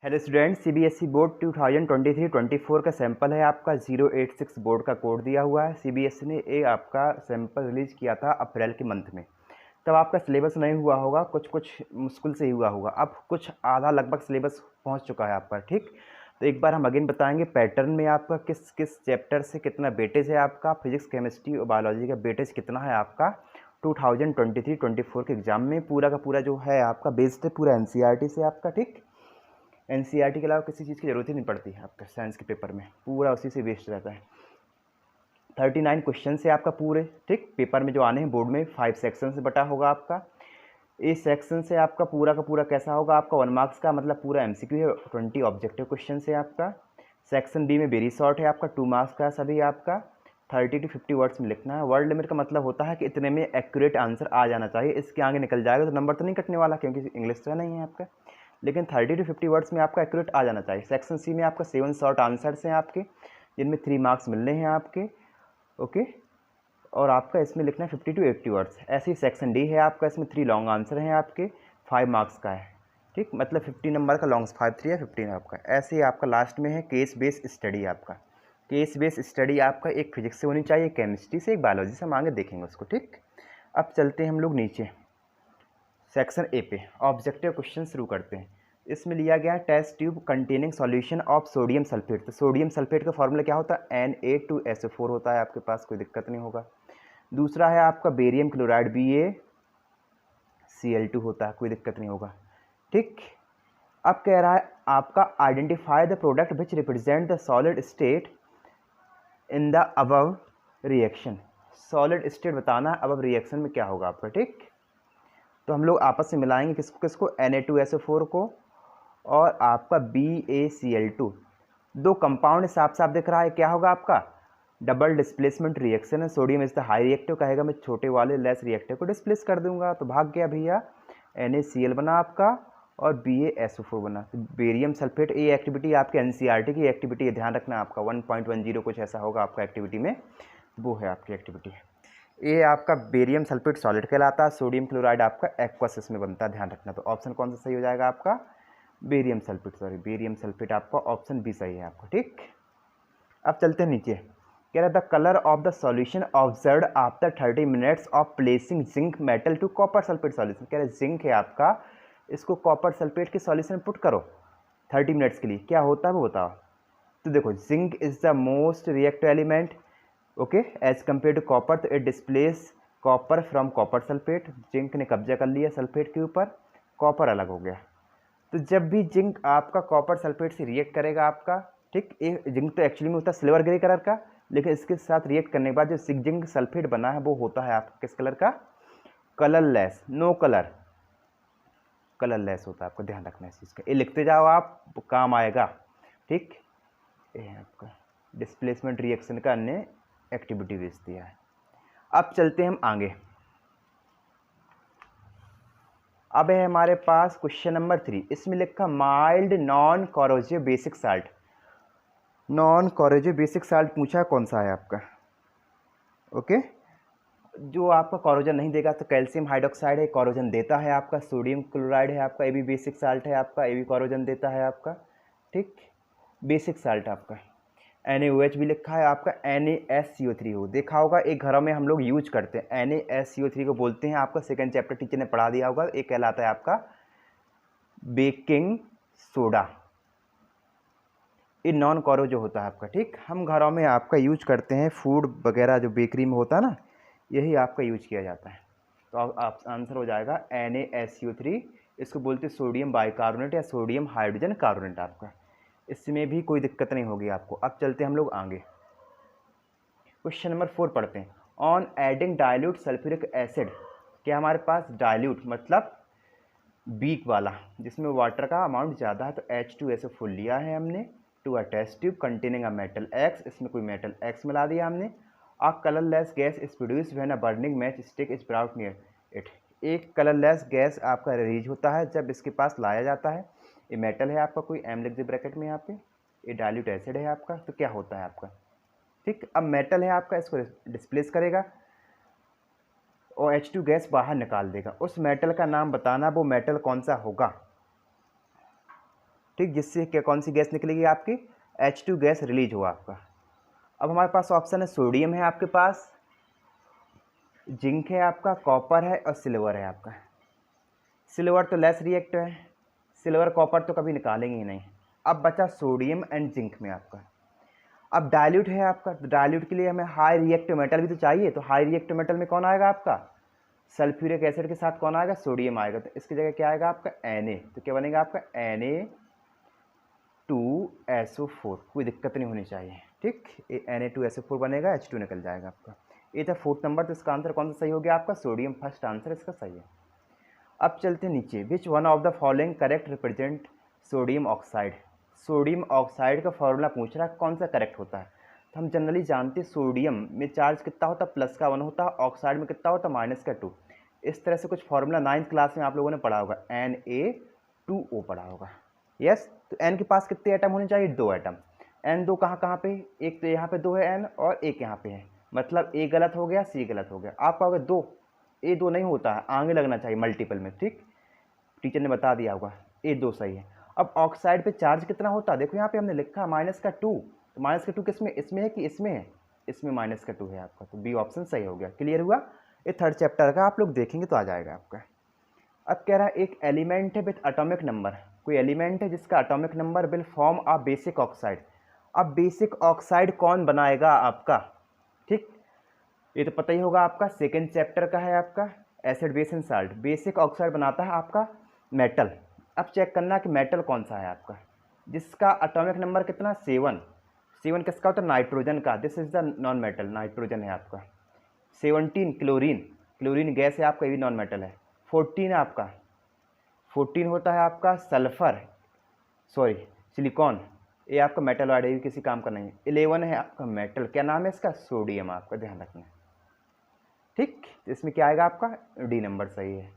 Hello student, CBSE board 2023-24 का sample है आपका 086 बोर्ड का कोड दिया हुआ है। सीबीएसई ने एक आपका सैंपल रिलीज़ किया था अप्रैल के मंथ में। तब आपका सिलेबस नहीं हुआ होगा, कुछ कुछ मुश्किल से ही हुआ होगा। अब कुछ आधा लगभग सिलेबस पहुंच चुका है आपका। ठीक, तो एक बार हम अगेन बताएंगे पैटर्न में आपका किस किस चैप्टर से कितना वेटेज है आपका। फिजिक्स, केमिस्ट्री और बायोलॉजी का वेटेज कितना है आपका 2023-24 के एग्जाम में। पूरा का पूरा जो है आपका बेस्ड है पूरा एनसीईआरटी से आपका। ठीक, एनसीईआरटी के अलावा किसी चीज़ की ज़रूरत ही नहीं पड़ती है आपका साइंस के पेपर में, पूरा उसी से बेस्ड रहता है। 39 क्वेश्चन से आपका पूरे। ठीक, पेपर में जो आने हैं बोर्ड में 5 सेक्शन से बटा होगा आपका। इस सेक्शन से आपका पूरा का पूरा कैसा होगा आपका 1 मार्क्स का, मतलब पूरा एमसीक्यू है। 20 ऑब्जेक्टिव क्वेश्चन है आपका। सेक्शन बी में वेरी शॉर्ट है आपका, 2 मार्क्स का सभी आपका। 30 to 50 वर्ड्स में लिखना है। वर्ड लिमिट का मतलब होता है कि इतने में एक्यूरेट आंसर आ जाना चाहिए। इसके आगे निकल जाएगा तो नंबर तो नहीं कटने वाला, क्योंकि इंग्लिश तो नहीं है आपका, लेकिन 30 to 50 वर्ड्स में आपका एक्यूरेट आ जाना चाहिए। सेक्शन सी में आपका 7 शॉर्ट आंसर्स हैं आपके, जिनमें 3 मार्क्स मिलने हैं आपके। ओके, और आपका इसमें लिखना है 50 to 80 वर्ड्स। ऐसे ही सेक्शन डी है आपका, इसमें 3 लॉन्ग आंसर हैं आपके, 5 मार्क्स का है। ठीक, मतलब 50 नंबर का लॉन्ग, 5 3 है 15 आपका। ऐसे ही आपका लास्ट में है केस बेस स्टडी आपका। केस बेस स्टडी आपका एक फिजिक्स से होनी चाहिए, केमिस्ट्री से, एक बायोलॉजी से। हम आगे देखेंगे उसको। ठीक, अब चलते हैं हम लोग नीचे सेक्शन ए पे। ऑब्जेक्टिव क्वेश्चन शुरू करते हैं। इसमें लिया गया test tube containing solution of sodium sulphate. तो सोडियम सल्फेट का फॉर्मूला क्या होता है? Na2SO4 होता है आपके पास, कोई दिक्कत नहीं होगा। दूसरा है आपका बेरियम क्लोराइड, BaCl2 होता है, कोई दिक्कत नहीं होगा। ठीक, अब कह रहा है आपका identify the product which represent the solid state in the above reaction. Solid state बताना है अबव रिएक्शन में क्या होगा आपका। ठीक, तो हम लोग आपस में मिलाएंगे किसको किसको, Na2SO4 को और आपका BaCl2। दो कंपाउंड साफ साफ दिख रहा है, क्या होगा आपका? डबल डिस्प्लेसमेंट रिएक्शन है। Sodium is the high reactive, कहेगा मैं छोटे वाले लेस रिएक्टिव को डिस्प्लेस कर दूंगा, तो भाग गया भैया। NaCl बना आपका और BaSO4 बना। तो बेरियम सल्फेट, ये एक्टिविटी आपके एनसीईआरटी की एक्टिविटी है, ध्यान रखना आपका 1.10 कुछ ऐसा होगा आपका एक्टिविटी में, वो है आपकी एक्टिविटी। ये आपका बेरियम सल्फेट सॉलिड कहलाता है, सोडियम क्लोराइड आपका एक्वस में बनता है, ध्यान रखना। तो ऑप्शन कौन सा सही हो जाएगा आपका? Barium sulphate, sorry barium sulphate आपका ऑप्शन बी सही है आपको। ठीक, अब चलते हैं नीचे। कह रहा है the colour of the solution observe after 30 minutes of placing zinc metal to copper sulphate solution. कह रहे जिंक है आपका, इसको कॉपर सल्फेट के सॉल्यूशन पुट करो 30 मिनट्स के लिए, क्या होता है वो बताओ। तो देखो, zinc is the most reactive element, okay, as compare to copper. तो it displace copper from copper sulphate. Zinc ने कब्जा कर लिया सल्फेट के ऊपर, कॉपर अलग हो गया। तो जब भी जिंक आपका कॉपर सल्फेट से रिएक्ट करेगा आपका, ठीक, ये जिंक तो एक्चुअली में होता है सिल्वर ग्रे कलर का, लेकिन इसके साथ रिएक्ट करने के बाद जो जिंक सल्फेट बना है वो होता है आपका किस कलर का? कलरलेस, नो कलर, कलरलेस होता है। आपको ध्यान रखना है इस चीज़ का, ये लिखते जाओ आप, काम आएगा। ठीक, ये है आपका डिस्प्लेसमेंट रिएक्शन का अन्य एक्टिविटी बेच दिया है। अब चलते हैं हम आगे। अब है हमारे पास क्वेश्चन नंबर 3। इसमें लिखा mild non corrosive basic salt. Non corrosive basic salt पूछा है, कौन सा है आपका? ओके, जो आपका कोरोजन नहीं देगा तो कैल्शियम हाइड्रोक्साइड है, कोरोजन देता है आपका। सोडियम क्लोराइड है आपका, ये भी बेसिक साल्ट है आपका, ये भी कोरोजन देता है आपका। ठीक, बेसिक साल्ट आपका। NaOH भी लिखा है आपका, NaSCO3 हो, देखा होगा एक घरों में हम लोग यूज करते हैं। NaSCO3 को बोलते हैं आपका, सेकंड चैप्टर टीचर ने पढ़ा दिया होगा, एक कहलाता है आपका बेकिंग सोडा। ये नॉन कोरो जो होता है आपका। ठीक, हम घरों में आपका यूज करते हैं, फूड वगैरह जो बेकरी में होता है ना, यही आपका यूज किया जाता है। तो आप आंसर हो जाएगा NaSCO3। इसको बोलते हैं सोडियम बाइकार्बोनेट या सोडियम हाइड्रोजन कार्बोनेट आपका। इसमें भी कोई दिक्कत नहीं होगी आपको। अब चलते हैं हम लोग आगे, क्वेश्चन नंबर 4 पढ़ते हैं। On adding dilute sulphuric acid, क्या हमारे पास डाइल्यूट मतलब वीक वाला, जिसमें वाटर का अमाउंट ज़्यादा है, तो H2SO4 लिया है हमने to a test tube containing a metal X, इसमें कोई मेटल X मिला दिया हमने। A colourless gas is produce when a burning match stick is brought near it. एक कलरलेस गैस आपका रिलीज होता है जब इसके पास लाया जाता है। ये मेटल है आपका, कोई M लिख दे ब्रैकेट में यहाँ पे, ये डाइल्यूट एसिड है आपका। तो क्या होता है आपका? ठीक, अब मेटल है आपका, इसको डिस्प्लेस करेगा और H2 गैस बाहर निकाल देगा। उस मेटल का नाम बताना, वो मेटल कौन सा होगा? ठीक, जिससे क्या कौन सी गैस निकलेगी आपकी, H2 गैस रिलीज हुआ आपका। अब हमारे पास ऑप्शन है सोडियम है आपके पास, जिंक है आपका, कॉपर है और सिल्वर है आपका। सिल्वर तो लेस रिएक्टिव है, सिल्वर कॉपर तो कभी निकालेंगे ही नहीं। अब बचा सोडियम एंड जिंक में आपका। अब डाइल्यूट है आपका, तो डाइल्यूट के लिए हमें हाई रिएक्टिव मेटल भी तो चाहिए, तो हाई रिएक्टिव मेटल में कौन आएगा आपका, सल्फ्यूरिक एसिड के साथ कौन आएगा, सोडियम आएगा। तो इसकी जगह क्या आएगा आपका Na, तो क्या बनेगा आपका Na2SO4, कोई दिक्कत नहीं होनी चाहिए। ठीक, Na2SO4 बनेगा, H2 निकल जाएगा आपका। ये था 4th नंबर, तो इसका आंसर कौन सा सही हो गया आपका, सोडियम। फर्स्ट आंसर इसका सही है। अब चलते नीचे, which one of the following correct represent sodium oxide. Sodium oxide का फॉर्मूला पूछ रहा है, कौन सा करेक्ट होता है। तो हम जनरली जानते हैं सोडियम में चार्ज कितना होता है, +1 होता है, ऑक्साइड में कितना होता है, -2। इस तरह से कुछ फॉर्मूला 9th क्लास में आप लोगों ने पढ़ा होगा, Na2O पढ़ा होगा। यस, तो N के पास कितने एटम होने चाहिए, 2 एटम। N 2 कहाँ कहाँ पे, एक तो यहाँ पे 2 है N, और एक यहाँ पे है, मतलब A गलत हो गया, C गलत हो गया। आप कहोगे 2, A2 नहीं होता है, आगे लगना चाहिए मल्टीपल में। ठीक, टीचर ने बता दिया होगा, A2 सही है। अब ऑक्साइड पे चार्ज कितना होता है, देखो यहाँ पे हमने लिखा -2, तो -2 किसमें, इसमें है कि इसमें है, इसमें -2 है आपका, तो बी ऑप्शन सही हो गया। क्लियर हुआ। ये 3rd चैप्टर का आप लोग देखेंगे तो आ जाएगा आपका। अब कह रहा है एक एलिमेंट है विथ एटॉमिक नंबर, कोई एलिमेंट है जिसका atomic number will form a basic oxide. अब बेसिक ऑक्साइड कौन बनाएगा आपका, ठीक, ये तो पता ही होगा आपका, 2nd चैप्टर का है आपका, acid base and salt. Basic oxide बनाता है आपका मेटल। अब चेक करना कि मेटल कौन सा है आपका, जिसका एटॉमिक नंबर कितना, 7। 7 किसका होता है, नाइट्रोजन का। This is the non metal, nitrogen है आपका। 17 क्लोरीन, क्लोरीन गैस है आपका, ये भी नॉन मेटल है। 14 है आपका, 14 होता है आपका सल्फर, सॉरी सिलिकॉन, ये आपका मेटल वाइड है, ये किसी काम का नहीं है। 11 है आपका मेटल, क्या नाम है इसका, सोडियम, आपका ध्यान रखना। ठीक, इसमें क्या आएगा आपका, डी नंबर सही है।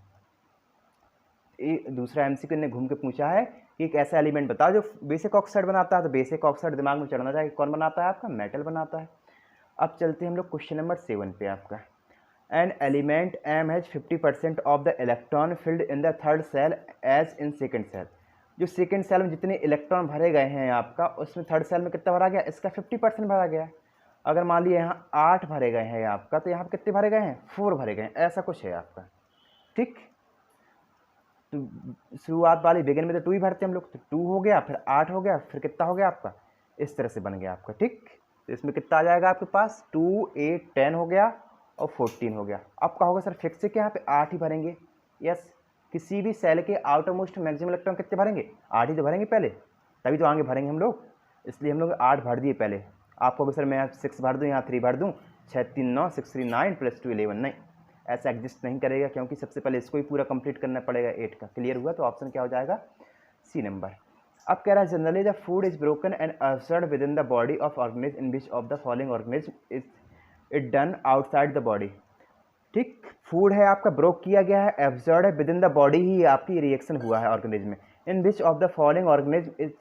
ये दूसरा एमसीक्यू ने घूम के पूछा है कि एक ऐसा एलिमेंट बताओ जो बेसिक ऑक्साइड बनाता है, तो बेसिक ऑक्साइड दिमाग में चढ़ना चाहिए, कौन बनाता है आपका, मेटल बनाता है। अब चलते हैं हम लोग क्वेश्चन नंबर 7 पे आपका। An element M has 50% of the electron filled in the 3rd shell as in 2nd shell. जो 2nd सेल में जितने इलेक्ट्रॉन भरे गए हैं आपका, उसमें 3rd सेल में कितना भरा गया, इसका 50% भरा गया है। अगर मान लिया यहाँ 8 भरे गए हैं आपका, तो यहाँ पर कितने भरे गए हैं, 4 भरे गए हैं, ऐसा कुछ है आपका। ठीक, तो शुरुआत वाली बिगिन में तो 2 ही भरते हैं हम लोग, तो 2 हो गया, फिर 8 हो गया, फिर कितना हो गया आपका, इस तरह से बन गया आपका। ठीक, तो इसमें कितना आ जाएगा आपके पास, 2 8 10 हो गया और 14 हो गया। अब कहोगे सर फिक्स है कि यहाँ पे 8 ही भरेंगे। यस, किसी भी सेल के आउटर मोस्ट मैक्सिमम इलेक्ट्रॉन कितने भरेंगे, 8 ही तो भरेंगे पहले, तभी तो आगे भरेंगे हम लोग, इसलिए हम लोग 8 भर दिए पहले। आपको भी सर मैं 6 भर दूँ, यहाँ 3 भर दूँ, 6 3 9, 6 3 9 + 2 11, नहीं, ऐसा एग्जिस्ट नहीं करेगा, क्योंकि सबसे पहले इसको ही पूरा कंप्लीट करना पड़ेगा 8 का। क्लियर हुआ, तो ऑप्शन क्या हो जाएगा, सी नंबर। अब कह रहा है generally the food is broken and absorbed within the body of organism in which of the following organism is it done outside the body. ठीक, फूड है आपका, ब्रोक किया गया है, एब्जॉर्ब है, विद इन द बॉडी ही आपकी reaction हुआ है ऑर्गेनिज्म में। In which of the following organism is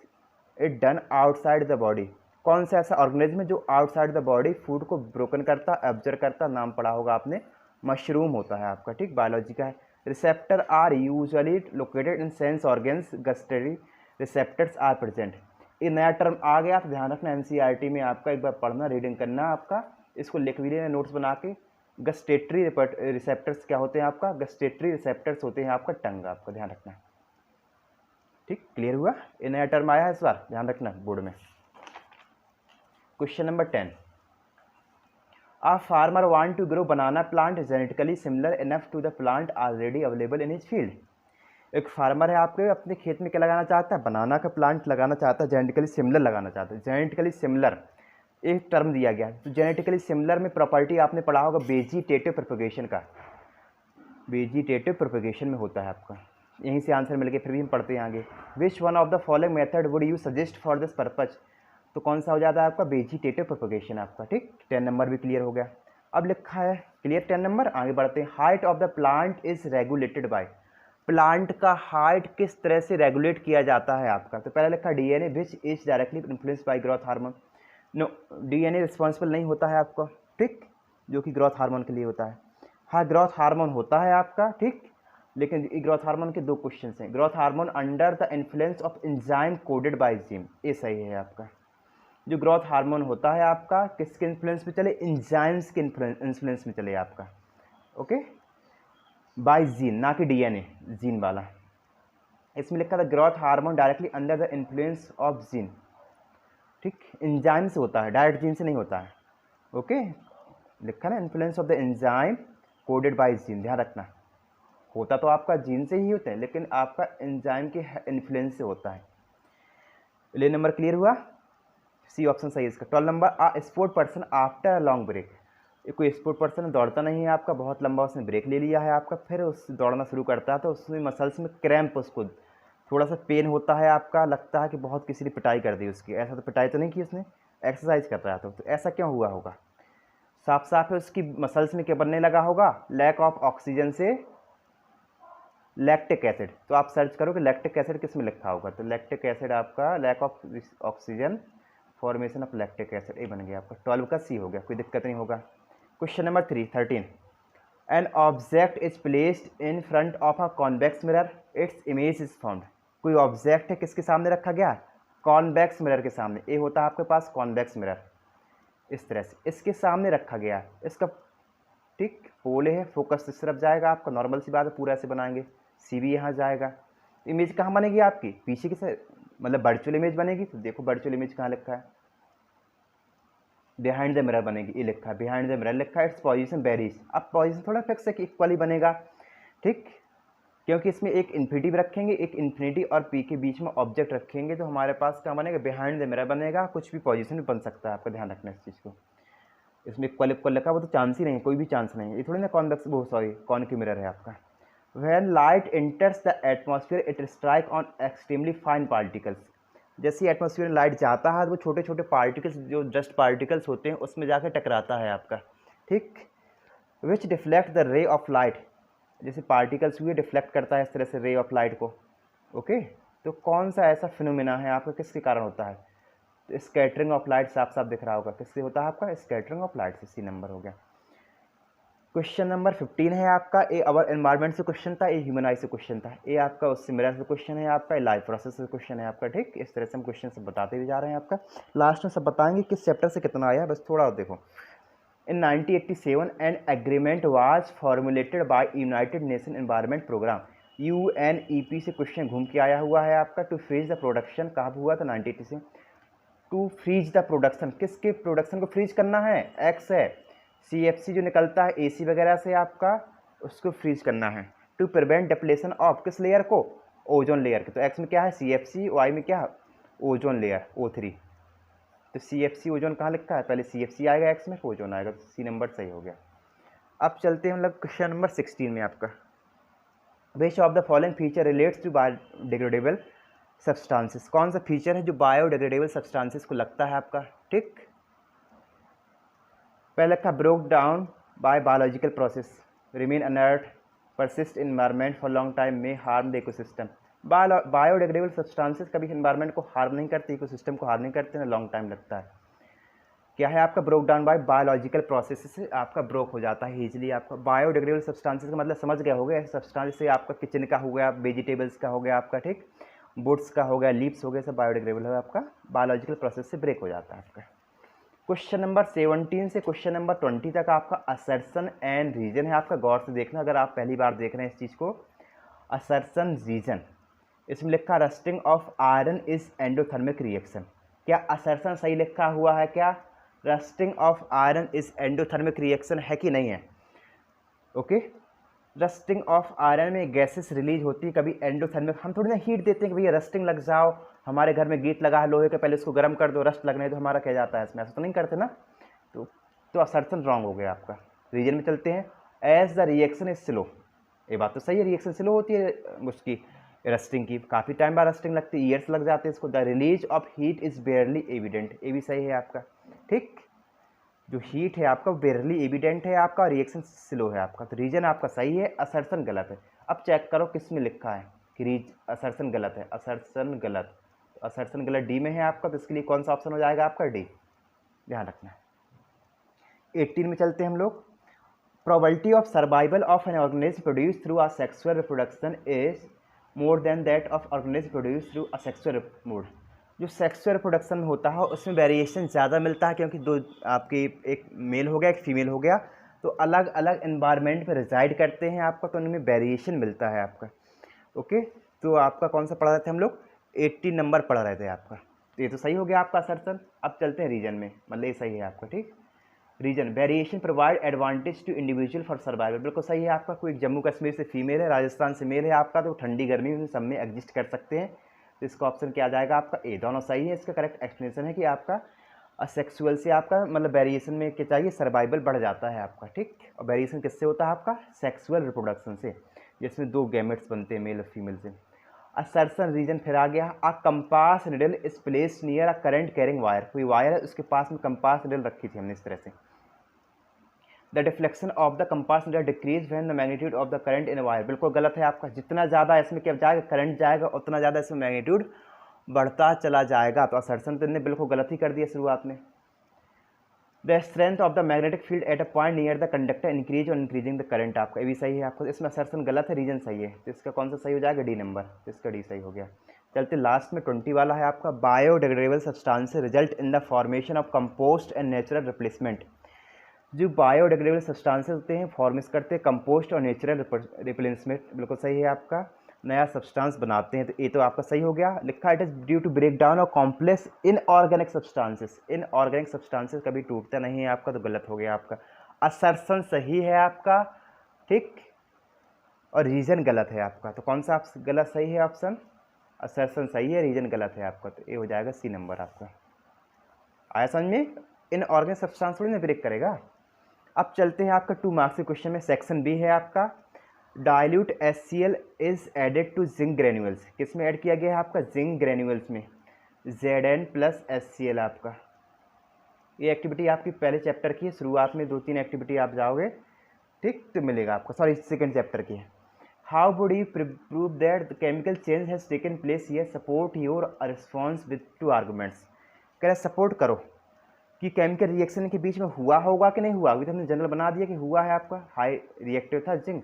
it done outside the body. कौन सा ऐसा ऑर्गेनिज्म है जो आउटसाइड द बॉडी फूड को ब्रोकन करता, एब्जॉर्ब करता, नाम पढ़ा होगा आपने, मशरूम होता है आपका। ठीक, बायोलॉजी का है। Receptor are usually located in sense organs, gustatory receptors are present. ये नया टर्म आ गया, तो ध्यान रखना, एनसीईआरटी में आपका एक बार पढ़ना, रीडिंग करना आपका, इसको लिख भी लेना नोट्स बना के। गस्टेटरी रिसेप्टर्स क्या होते हैं आपका, गस्टेटरी रिसेप्टर्स होते हैं आपका टंग, आपका ध्यान रखना। ठीक, क्लियर हुआ, ये नया टर्म आया है इस बार, ध्यान रखना बोर्ड में। Question number 10, A farmer want to grow banana plant genetically similar enough to the plant already available in his field। एक फार्मर है आपके, अपने खेत में क्या लगाना चाहता है, बनाना का प्लांट लगाना चाहता है, जेनेटिकली सिमिलर लगाना चाहता है। जेनेटिकली सिमिलर एक टर्म दिया गया, तो जेनेटिकली सिमिलर में प्रॉपर्टी आपने पढ़ा होगा वेजिटेटिव प्रोपगेशन का, वेजिटेटिव प्रोपगेशन में होता है आपका, यहीं से आंसर मिल गया, फिर भी हम पढ़ते हैं आगे। Which one of the following method would you suggest for this purpose, तो कौन सा हो जाता है आपका, वेजिटेटिव प्रोपगेशन आपका। ठीक, 10 नंबर भी क्लियर हो गया। अब लिखा है क्लियर 10 नंबर, आगे बढ़ते हैं। Height of the plant is regulated by, plant का हाइट किस तरह से रेगुलेट किया जाता है आपका, तो पहले लिखा DNA which is directly influenced by growth hormone. No, DNA responsible नहीं होता है आपका, ठीक, जो कि ग्रोथ हार्मोन के लिए होता है। हाँ, ग्रोथ हार्मोन होता है आपका, ठीक, लेकिन ग्रोथ हार्मोन के 2 क्वेश्चन हैं। Growth hormone under the influence of enzyme coded by gene, ये सही है आपका। जो ग्रोथ हार्मोन होता है आपका किसके इन्फ्लुएंस में चले, एंजाइम्स के इन्फ्लुएंस में चले आपका, ओके, बाय जीन, ना कि डीएनए, जीन वाला। इसमें लिखा था growth hormone directly under the influence of gene, ठीक, एंजाइम से होता है, डायरेक्ट जीन से नहीं होता है, ओके, लिखा ना influence of the enzyme coded by gene, ध्यान रखना, होता तो आपका जीन से ही होता है लेकिन आपका एंजाइम के इन्फ्लुएंस से होता है। ले नंबर क्लियर हुआ, सी ऑप्शन सही है इसका। 12 number, a sport person after a long break, कोई स्पोर्ट पर्सन दौड़ता नहीं है आपका, बहुत लंबा उसने ब्रेक ले लिया है आपका, फिर उस दौड़ना शुरू करता है तो उसमें मसल्स में क्रैम्प, उसको थोड़ा सा पेन होता है आपका, लगता है कि बहुत किसी ने पिटाई कर दी उसकी, ऐसा तो पिटाई तो नहीं की उसने, एक्सरसाइज कर रहा था, तो ऐसा क्यों हुआ होगा, साफ साफ है उसकी मसल्स में क्या बनने लगा होगा, लैक ऑफ ऑक्सीजन से लैक्टिक एसिड। तो आप सर्च करो कि लैक्टिक एसिड किस में लिखा होगा, तो लैक्टिक एसिड आपका lack of oxygen formation of lactic acid, ये बन गया आपका। 12 का सी हो गया, कोई दिक्कत नहीं होगा। Question number 13, an object is placed in front of a convex mirror, its image is found. कोई ऑब्जेक्ट है किसके सामने रखा गया, कॉन्वेक्स मिरर के सामने, ये होता है आपके पास कॉन्वेक्स मिरर, इस तरह से इसके सामने रखा गया, इसका ठीक पोल है, फोकस इस तरफ जाएगा आपका, नॉर्मल सी बात है, पूरा ऐसे बनाएंगे, सी भी यहाँ जाएगा, इमेज कहाँ बनेगी आपकी, पीछे की से, मतलब वर्चुअल इमेज बनेगी। तो देखो वर्चुअल इमेज कहाँ लिखा है, बिहाइंड द मिरर बनेगी, ये लिखा है बिहाइंड द मिरर लिखा है, इट्स पोजीशन वेरीज। अब पोजीशन थोड़ा फिक्स है कि इक्वली बनेगा, ठीक, क्योंकि इसमें एक इन्फिनिटी भी रखेंगे, एक इन्फिनिटी और पी के बीच में ऑब्जेक्ट रखेंगे, तो हमारे पास क्या बनेगा, बिहाइंड द मिरर बनेगा, कुछ भी पोजीशन में बन सकता है, आपका ध्यान रखना इस चीज़ को। इसमें इक्वल इक्वल लिखा, वो तो चांस ही नहीं, कोई भी चांस नहीं है, ये थोड़ी ना कॉन्वेक्स, वो सॉरी कॉनकेव मिरर है आपका। When light enters the atmosphere, it strike on extremely fine particles। जैसे ही एटमॉस्फेयर में लाइट जाता है तो वो छोटे छोटे पार्टिकल्स, जो डस्ट पार्टिकल्स होते हैं, उसमें जाकर टकराता है आपका, ठीक, which deflect the ray of light, जैसे पार्टिकल्स हुए डिफ्लेक्ट करता है इस तरह से रे ऑफ लाइट को, ओके। तो कौन सा ऐसा फिनोमिना है आपका, किसके कारण होता है, तो स्कैटरिंग ऑफ लाइट, साफ साफ दिख रहा होगा, किससे होता है आपका, स्कैटरिंग ऑफ लाइट से, सी नंबर हो गया। क्वेश्चन नंबर 15 है आपका, ए अवर एनवायरनमेंट से क्वेश्चन था, ए ह्यूमन आई से क्वेश्चन था, ए आपका उससे मिरर से क्वेश्चन है आपका, लाइफ प्रोसेस से क्वेश्चन है आपका, ठीक, इस तरह से हम क्वेश्चन सब बताते हुए जा रहे हैं आपका। लास्ट में सब बताएंगे किस चैप्टर से कितना आया है, बस थोड़ा देखो। In 1987 an agreement was formulated by United Nation Environment Programme, UNEP से क्वेश्चन घूम के आया हुआ है आपका, टू फ्रीज द प्रोडक्शन, कहाँ हुआ था 1980 से, टू फ्रीज द प्रोडक्शन, किसके प्रोडक्शन को फ्रीज करना है, एक्स है, CFC जो निकलता है AC वगैरह से आपका, उसको फ्रीज करना है, टू प्रिवेंट डिप्लेशन ऑफ किस लेयर को, ओजोन लेयर के, तो एक्स में क्या है CFC, वाई में क्या है ओजोन लेयर O3, तो CFC ओजोन कहाँ लिखा है, पहले CFC आएगा एक्स में, ओजोन आएगा, तो सी नंबर सही हो गया। अब चलते हैं मतलब क्वेश्चन नंबर 16 में आपका, which of the following feature relates to biodegradable substances, कौन सा फीचर है जो बायोडिग्रेडेबल सब्सटेंसेस को लगता है आपका, ठीक, पहले लिखा broke down by biological process, remain inert, persist in environment for long time, may harm the ecosystem. Biodegradable substances कभी एनवायरनमेंट को हार्म नहीं करते, इकोसिस्टम को हार्म नहीं करते, ना लॉन्ग टाइम लगता है। क्या है आपका broke down by biological process से आपका ब्रोक हो जाता है ईजिली आपका। बायोडिग्रेडेबल सब्सटेंसेस का मतलब समझ गया हो गया, सब्सटेंस से आपका किचन का हो गया, वेजिटेबल्स का हो गया आपका, ठीक, वुड्स का हो गया, लीव्स हो गया, सब बायोडिग्रेडेबल है आपका, बायोलॉजिकल प्रोसेस से ब्रेक हो जाता है आपका। क्वेश्चन नंबर 17 से क्वेश्चन नंबर 20 तक आपका असर्शन एंड रीजन है आपका, गौर से देखना अगर आप पहली बार देख रहे हैं इस चीज़ को। असर्शन रीजन, इसमें लिखा rusting of iron is endothermic reaction, क्या असर्शन सही लिखा हुआ है, क्या rusting of iron is endothermic reaction है कि नहीं है, ओके। रस्टिंग ऑफ आयरन में गैसेस रिलीज होती है, कभी एंडोथर्मिक, हम थोड़ी ना हीट देते हैं कि भैया रस्टिंग लग जाओ, हमारे घर में गेट लगा है लोहे के, पहले उसको गर्म कर दो, रस्ट लगने तो हमारा क्या जाता है इसमें, ऐसा तो नहीं करते ना, तो असर्शन रॉन्ग हो गया आपका। रीजन में चलते हैं, as the reaction is slow, ये बात तो सही है, रिएक्शन स्लो होती है उसकी रस्टिंग की, काफ़ी टाइम बाद रस्टिंग लगती है, ईयर्स लग जाते हैं इसको। The release of heat is बेयरली evident, ये भी सही है आपका, ठीक, जो हीट है आपका बेयरली एविडेंट है आपका, रिएक्शन स्लो है आपका, तो रीजन आपका सही है, असर्शन गलत है। अब चेक करो किस में लिखा है कि असर्शन गलत है, असर्शन गलत, असर्शन गलत डी में है आपका, तो इसके लिए कौन सा ऑप्शन हो जाएगा आपका, डी, ध्यान रखना है। 18 में चलते हैं हम लोग, probability of survival of an organism produced through asexual reproduction is more than that of organism produced through asexual mode। जो सेक्सुअल रिप्रोडक्शन होता है उसमें वेरिएशन ज़्यादा मिलता है, क्योंकि दो आपकी एक मेल हो गया एक फीमेल हो गया, तो अलग अलग इन्वायरमेंट में रिजाइड करते हैं आपका, तो उनमें वेरिएशन मिलता है आपका। ओके, तो आपका कौन सा पढ़ रहे थे हम लोग, 80 नंबर पढ़ रहे थे आपका, तो ये तो सही हो गया आपका असर्शन। अब चलते हैं रीजन में, मतलब ये सही है आपका। ठीक, reason variation provide advantage to individual for survival, बिल्कुल सही है आपका। कोई जम्मू कश्मीर से फीमेल है, राजस्थान से मेल है आपका, तो ठंडी गर्मी में सब में एग्जिस्ट कर सकते हैं, तो इसका ऑप्शन क्या आ जाएगा आपका ए। दोनों सही है। इसका करेक्ट एक्सप्लेनेशन है कि आपका असेक्सुअल से आपका मतलब वेरिएशन में क्या चाहिए, सर्वाइवल बढ़ जाता है आपका। ठीक, और वेरिएशन किससे होता है आपका, सेक्सुअल रिप्रोडक्शन से, जिसमें दो गैमेट्स बनते हैं मेल और फीमेल से। असर्शन रीजन फिर आ गया, a compass needle is placed near a current carrying wire, कोई वायर है उसके पास में कंपास निडल रखी थी हमने इस तरह से। The deflection of the compass needle decrease when the magnitude of the current in wire, बिल्कुल गलत है आपका। जितना ज़्यादा इसमें क्या जाएगा, करंट जाएगा, उतना ज़्यादा इसमें मैग्नीट्यूड बढ़ता चला जाएगा, तो असर्शन तो इन्हें बिल्कुल गलत ही कर दिया शुरुआत में। The strength of the magnetic field at a point near the conductor increase और इंक्रीजिंग द करंट, आपका ये भी सही है आपको। इसमें असर्शन गलत है, रीजन सही है, तो इसका कौन सा सही हो जाएगा, डी नंबर, तो इसका डी सही हो गया। चलते लास्ट में 20 वाला है आपका, biodegradable substances result in the formation of compost and natural replacement. जो बायोडिग्रेडेबल सब्सटेंसेस होते हैं फॉर्मेस करते हैं कंपोस्ट और नेचुरल रिप्लेसमेंट, बिल्कुल सही है आपका, नया सब्सटेंस बनाते हैं, तो ये तो आपका सही हो गया। लिखा it is due to break down of complex inorganic substances, inorganic substances कभी टूटता नहीं है आपका, तो गलत हो गया आपका। असर्शन सही है आपका, ठीक, और रीजन गलत है आपका, तो कौन सा गलत सही है ऑप्शन, असर्शन सही है, रीजन गलत है आपका, तो ये हो जाएगा सी नंबर आपका। आया समझ में, इनऑर्गेनिक सब्सटेंस थोड़ी ना ब्रेक करेगा। अब चलते हैं आपका 2 मार्क्स के क्वेश्चन में, सेक्शन बी है आपका, dilute HCl is added to zinc granules, किस में ऐड किया गया है आपका, जिंक ग्रेन्यूल्स में, Zn प्लस HCl आपका। ये एक्टिविटी आपकी पहले चैप्टर की है, शुरुआत में 2-3 एक्टिविटी आप जाओगे, ठीक, तो मिलेगा आपको, सॉरी सेकेंड चैप्टर की है। How would you prove that the chemical change has taken place here, support your response with 2 arguments. कह रहे सपोर्ट करो कि केमिकल रिएक्शन के बीच में हुआ होगा कि नहीं हुआ, अभी तो हमने जनरल बना दिया कि हुआ है आपका, हाई रिएक्टिव था जिंक।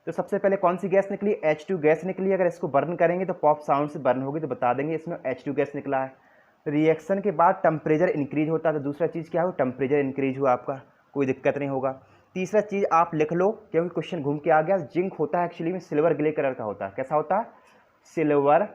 तो सबसे पहले कौन सी गैस निकली, H2 गैस निकली। अगर इसको बर्न करेंगे तो पॉप साउंड से बर्न होगी, तो बता देंगे इसमें H2 गैस निकला है। रिएक्शन के बाद टेम्परेचर इंक्रीज होता है, तो दूसरा चीज़ क्या हो, टेम्परेचर इंक्रीज हुआ आपका, कोई दिक्कत नहीं होगा। तीसरा चीज़ आप लिख लो, क्योंकि क्वेश्चन घूम के आ गया, जिंक होता है एक्चुअली में सिल्वर ग्रे कलर का होता है, कैसा होता है, सिल्वर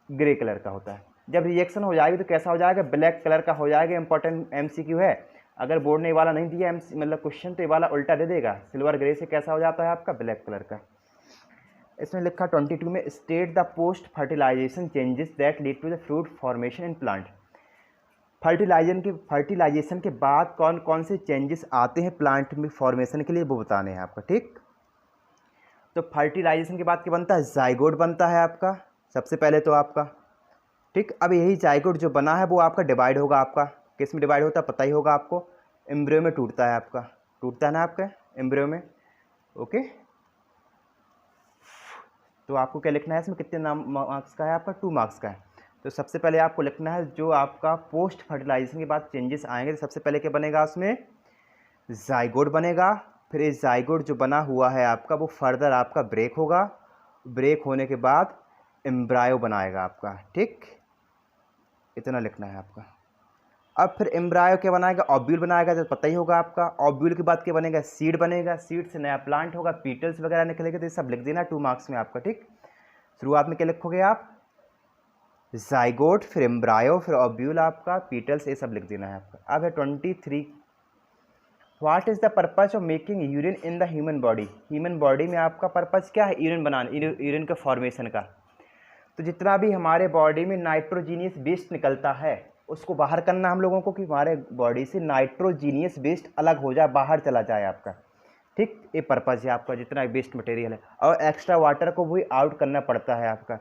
ग्रे कलर का होता है। जब रिएक्शन हो जाएगी तो कैसा हो जाएगा, ब्लैक कलर का हो जाएगा। इंपॉर्टेंट MCQ है, अगर बोर्ड ने ये वाला नहीं दिया मतलब क्वेश्चन, तो ये वाला उल्टा दे देगा, सिल्वर ग्रे से कैसा हो जाता है आपका, ब्लैक कलर का। इसमें लिखा 22 में, state the post fertilisation changes that lead to the fruit formation in plant. Fertilisation के बाद कौन कौन से चेंजेस आते हैं प्लांट में फॉर्मेशन के लिए, वो बताने हैं आपका। ठीक, तो फर्टिलाइजेशन के बाद क्या बनता है, जाइगोट बनता है आपका सबसे पहले तो आपका। ठीक, अब यही जाइगोट जो बना है वो आपका डिवाइड होगा, आपका किस में डिवाइड होता है पता ही होगा आपको, एम्ब्रियो में टूटता है आपका, टूटता है ना आपका एम्ब्रियो में। ओके, तो आपको क्या लिखना है इसमें, कितने मार्क्स का है आपका, 2 मार्क्स का है। तो सबसे पहले आपको लिखना है जो आपका पोस्ट फर्टिलाइजेशन के बाद चेंजेस आएंगे, तो सबसे पहले क्या बनेगा उसमें, जाइगोट बनेगा। फिर इस जाइगोट जो बना हुआ है आपका वो फर्दर आपका ब्रेक होगा, ब्रेक होने के बाद एम्ब्रायो बनाएगा आपका। ठीक, इतना लिखना है आपका। अब फिर एम्ब्रायो क्या बनाएगा, ऑब्यूल बनाएगा, तो पता ही होगा आपका। ऑब्यूल के बाद क्या बनेगा, सीड बनेगा, सीड से नया प्लांट होगा, पीटल्स वगैरह निकलेगा, तो ये सब लिख देना 2 मार्क्स में आपका। ठीक, शुरुआत में क्या लिखोगे आप, जाइगोट, फिर एम्ब्रायो, फिर ऑब्यूल आपका, पीटल्स, ये सब लिख देना है आपका। अब है 23, what is the purpose of making urine in the human body. Human body में आपका पर्पज क्या है, यूरिन बनाना, यूरिन के फॉर्मेशन का। तो जितना भी हमारे बॉडी में नाइट्रोजीनियस वेस्ट निकलता है उसको बाहर करना हम लोगों को, कि हमारे बॉडी से नाइट्रोजीनियस वेस्ट अलग हो जाए, बाहर चला जाए आपका। ठीक, ये पर्पज़ है आपका, जितना वेस्ट मटेरियल है, और एक्स्ट्रा वाटर को भी आउट करना पड़ता है आपका।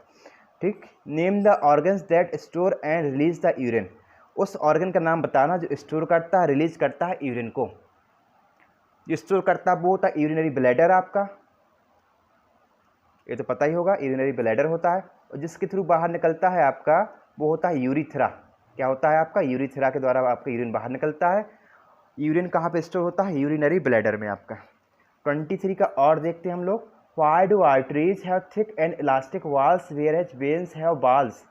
ठीक, name the organs that store and release the urine. उस ऑर्गन का नाम बताना जो स्टोर करता है, रिलीज करता है यूरिन को। जो स्टोर करता है वो होता है यूरिनरी ब्लैडर आपका, ये तो पता ही होगा, यूरिनरी ब्लैडर होता है। और जिसके थ्रू बाहर निकलता है आपका वो होता है यूरिथ्रा। क्या होता है आपका, यूरिथ्रा के द्वारा आपका यूरिन बाहर निकलता है। यूरिन कहाँ पे स्टोर होता है? यूरिनरी ब्लैडर में आपका। 23 का और देखते हैं हम लोग। Why do arteries have thick and elastic walls whereas veins have walls?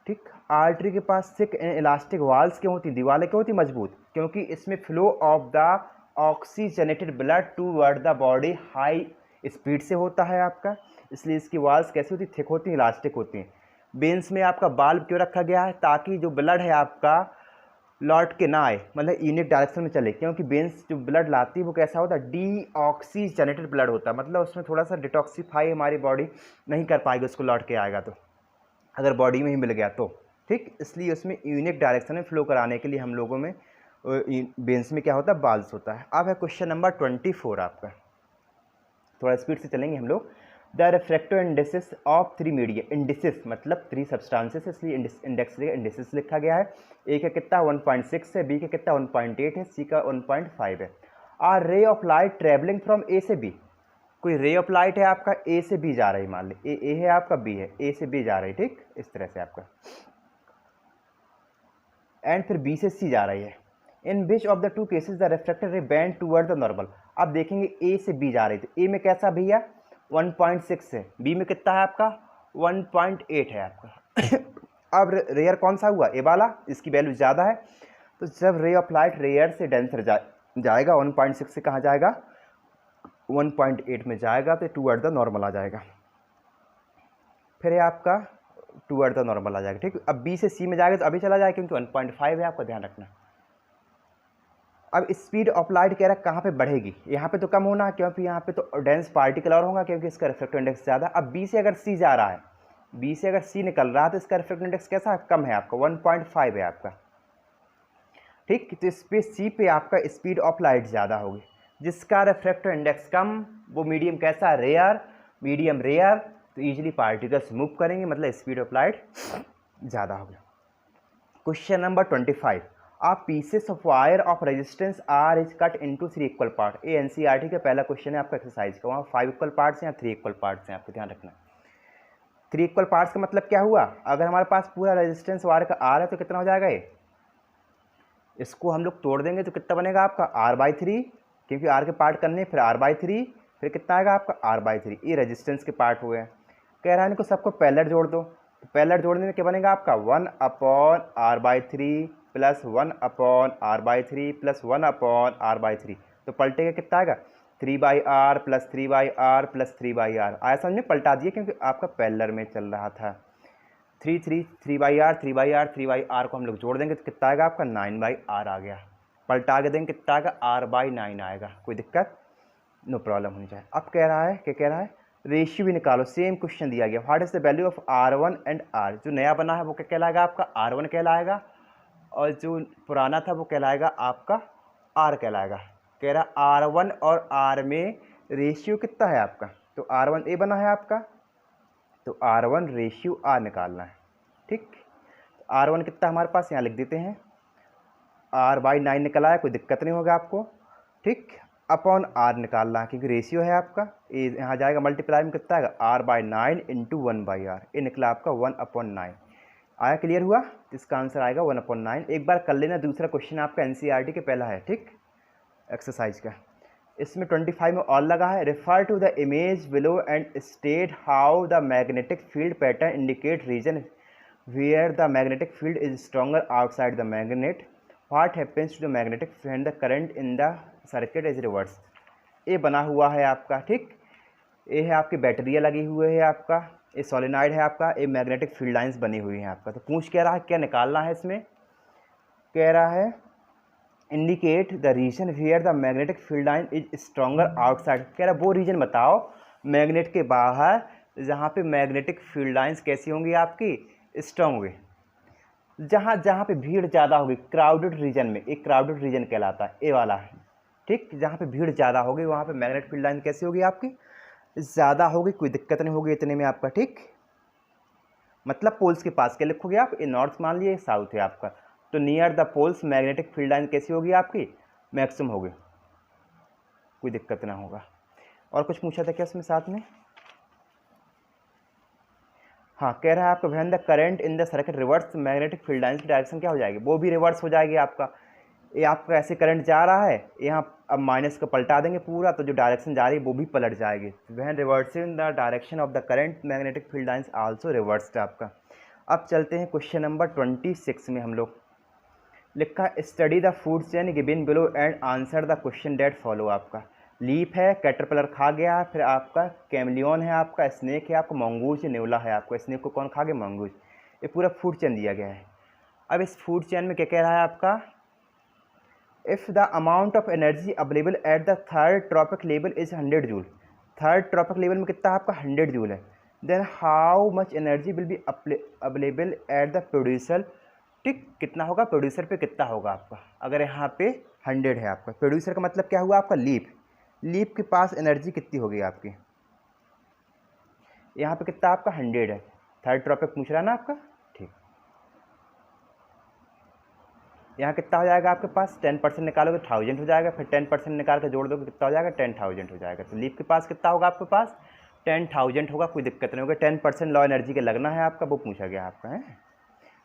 ठीक, आर्टरी के पास थिक एंड इलास्टिक वॉल्स क्यों होती, दीवारें क्यों होती मजबूत? क्योंकि इसमें flow of the oxygenated blood toward the body high speed से होता है आपका, इसलिए इसकी वॉल्स कैसी होती, थिक होती हैं, इलास्टिक होती हैं। वेन्स में आपका बाल्ब क्यों रखा गया है? ताकि जो ब्लड है आपका लौट के ना आए, मतलब यूनिक डायरेक्शन में चले, क्योंकि वेन्स जो ब्लड लाती है वो कैसा होता है? डीऑक्सीजनेटेड ब्लड होता है, मतलब उसमें थोड़ा सा डिटॉक्सीफाई हमारी बॉडी नहीं कर पाएगी, उसको लौट के आएगा तो, अगर बॉडी में ही मिल गया तो। ठीक, इसलिए उसमें यूनिक डायरेक्शन में फ्लो कराने के लिए हम लोगों में वेन्स में क्या होता है? बाल्स होता है। अब है क्वेश्चन नंबर 24 आपका, थोड़ा स्पीड से चलेंगे हम लोग। The refractive indexes of 3 media, indices मतलब 3 सब्सटेंसेस, इसलिए इंडेक्स इंडिसेस लिखा गया है। ए का कितना 1.6 है, बी का कितना 1.8 है, सी का 1.5 है। Are ray of light travelling from A से बी, कोई रे ऑफ लाइट है आपका ए से बी जा रही, मान ली ए है आपका, बी है, ए से बी जा रही, ठीक, इस तरह से आपका, एंड फिर बी से सी जा रही है। In which of the two cases the refracted ray bend toward the normal? अब देखेंगे ए से बी जा रही थी, ए में कैसा भैया 1.6 है, बी में कितना है आपका 1.8 है आपका। अब रेयर कौन सा हुआ? ए वाला, इसकी वैल्यू ज़्यादा है, तो जब रे ऑफ लाइट रेयर से डेंसर जाएगा 1.6 से कहाँ जाएगा 1.8 में जाएगा, तो टूवर्ड द नॉर्मल आ जाएगा, फिर ये आपका टूवर्ड द नॉर्मल आ जाएगा। ठीक, अब बी से सी में जाएगा तो अभी चला जाएगा क्योंकि 1.5 है आपका, ध्यान रखना। अब स्पीड ऑफ लाइट कह रहा है कहाँ पे बढ़ेगी, यहाँ पे तो कम होना है क्योंकि यहाँ पे तो डेंस पार्टिकल और होगा क्योंकि इसका रिफ्रैक्टिव इंडेक्स ज़्यादा। अब बी से अगर सी जा रहा है, बी से अगर सी निकल रहा है तो इसका रिफ्रैक्टिव इंडेक्स कैसा कम है आपका 1.5 है आपका। ठीक, तो इस पे सी पे आपका स्पीड ऑफ लाइट ज़्यादा होगी, जिसका रिफ्रैक्टिव इंडेक्स कम, वो मीडियम कैसा रेयर, मीडियम रेयर, तो ईजिली पार्टिकल्स मूव करेंगे, मतलब स्पीड ऑफ लाइट ज़्यादा होगी। Question number 25, a pieces of wire of resistance R is cut into 3 equal part. ये एनसीईआरटी का पहला क्वेश्चन है आपका एक्सरसाइज का, वहाँ 5 इक्वल पार्ट्स हैं या 3 इक्वल पार्ट्स हैं, आपको ध्यान रखना। 3 इक्वल पार्ट्स का मतलब क्या हुआ? अगर हमारे पास पूरा रेजिस्टेंस वायर का आर है तो कितना हो जाएगा ये, इसको हम लोग तोड़ देंगे तो कितना बनेगा आपका r/3, क्योंकि आर के पार्ट करने, फिर r/3, फिर कितना आएगा आपका r/3, ये रेजिस्टेंस के पार्ट हुए हैं। कह रहा है इनको सबको पैरेलल जोड़ दो, तो पैरेलल जोड़ने में क्या बनेगा आपका 1/r/3 plus 1/r/3 plus 1/r/3, तो पलटेगा कितना आएगा 3/r plus 3/r plus 3/r। आया समझ में, पलटा दिए क्योंकि आपका पैरेलल में चल रहा था। 3/r 3/r 3/r को हम लोग जोड़ देंगे तो कितना आएगा आपका 9/r आ गया, पलटा के देंगे कितना आएगा r/9 आएगा, कोई दिक्कत नो प्रॉब्लम होनी चाहिए। अब कह रहा है, क्या कह रहा है, रेशियो भी निकालो, सेम क्वेश्चन दिया गया। What is the value of r1 and r? जो नया बना है वो क्या कहलाएगा आपका r1 कहलाएगा, और जो पुराना था वो कहलाएगा आपका r कहलाएगा। कह रहा r1 और r में रेशियो कितना है आपका, तो r1 a बना है आपका, तो r1 रेशियो r निकालना है। ठीक, r1 कितना हमारे पास यहाँ लिख देते हैं, r/9 निकला है, कोई दिक्कत नहीं होगा आपको। ठीक, अपॉन r निकालना है क्योंकि रेशियो है आपका, ये यहाँ जाएगा मल्टीप्लाई में कितना आएगा r/9 इंटू 1/r, ये निकला आपका 1/9। आया, क्लियर हुआ? इसका आंसर आएगा 1/9। एक बार कर लेना, दूसरा क्वेश्चन आपका एनसीईआरटी के पहला है, ठीक, एक्सरसाइज का। इसमें 25 में और लगा है, refer to the image below and state how the magnetic field pattern indicate region where the magnetic field is stronger outside the magnet, what happens to the magnetic field the current in the circuit is reverse. ये बना हुआ है आपका, ठीक, ये है आपकी बैटरियाँ लगी हुई है आपका, ये सोलेनॉइड है आपका, ये मैग्नेटिक फील्ड लाइंस बनी हुई हैं आपका। तो पूछ क्या रहा है, क्या निकालना है इसमें, कह रहा है indicate the region where the magnetic field line is stronger outside. कह रहा है वो रीजन बताओ मैग्नेट के बाहर जहाँ पे मैग्नेटिक फील्ड लाइंस कैसी होंगी आपकी, स्ट्रॉन्ग होगी, जहाँ जहाँ पे भीड़ ज़्यादा होगी, क्राउडेड रीजन में, एक क्राउडेड रीजन कहलाता है, ए वाला है। ठीक, जहाँ पे भीड़ ज़्यादा होगी वहाँ पे मैग्नेटिक फील्ड लाइन कैसी होगी आपकी, ज़्यादा होगी, कोई दिक्कत नहीं होगी इतने में आपका। ठीक, मतलब पोल्स के पास क्या लिखोगे आप, ये नॉर्थ मान लिए, साउथ है आपका, तो near the poles magnetic field line कैसी होगी आपकी, मैक्सिमम होगी, कोई दिक्कत ना होगा। और कुछ पूछा था क्या इसमें साथ में, हाँ, कह रहा है आपका when the current in the circuit reverse magnetic field lines की डायरेक्शन क्या हो जाएगी, वो भी रिवर्स हो जाएगी आपका। ये आपका ऐसे करंट जा रहा है, यहाँ अब माइनस का पलटा देंगे पूरा, तो जो डायरेक्शन जा रही है वो भी पलट जाएगी। वह reversing the direction of the current magnetic field lines also reversed आपका। अब चलते हैं क्वेश्चन नंबर 26 में। हम लोग लिखा study the food chain given below and answer the question that follow. आपका लीफ है, कैटरपिलर खा गया है, फिर आपका कैमलियन है, आपका स्नेक है, आपका मंगूज, नेवला है। आपका स्नेक को कौन खा गया? मंगूज। ये पूरा फूड चेन दिया गया है। अब इस फूड चेन में क्या कह रहा है आपका? If the amount of energy available at the third trophic level is 100 joule. Third trophic level में कितना आपका? 100 जूल है। Then how much energy will be available at the producer. ठीक, कितना होगा प्रोड्यूसर पे, कितना होगा आपका? अगर यहाँ पे 100 है आपका, प्रोड्यूसर का मतलब क्या हुआ आपका? लीफ। लीफ के पास एनर्जी कितनी होगी आपकी? यहाँ पे कितना आपका? 100 है। थर्ड ट्रॉपिक पूछ रहा है ना आपका। ठीक, यहाँ कितना हो जाएगा आपके पास? 10% निकालोगे 1000 हो जाएगा, फिर 10% निकाल के जोड़ दोगे कितना हो जाएगा? 10,000 हो जाएगा। तो लीफ के पास कितना होगा आपके पास? 10,000 होगा। कोई दिक्कत नहीं होगी। 10% लॉ एनर्जी के लगना है आपका, वो पूछा गया आपका है।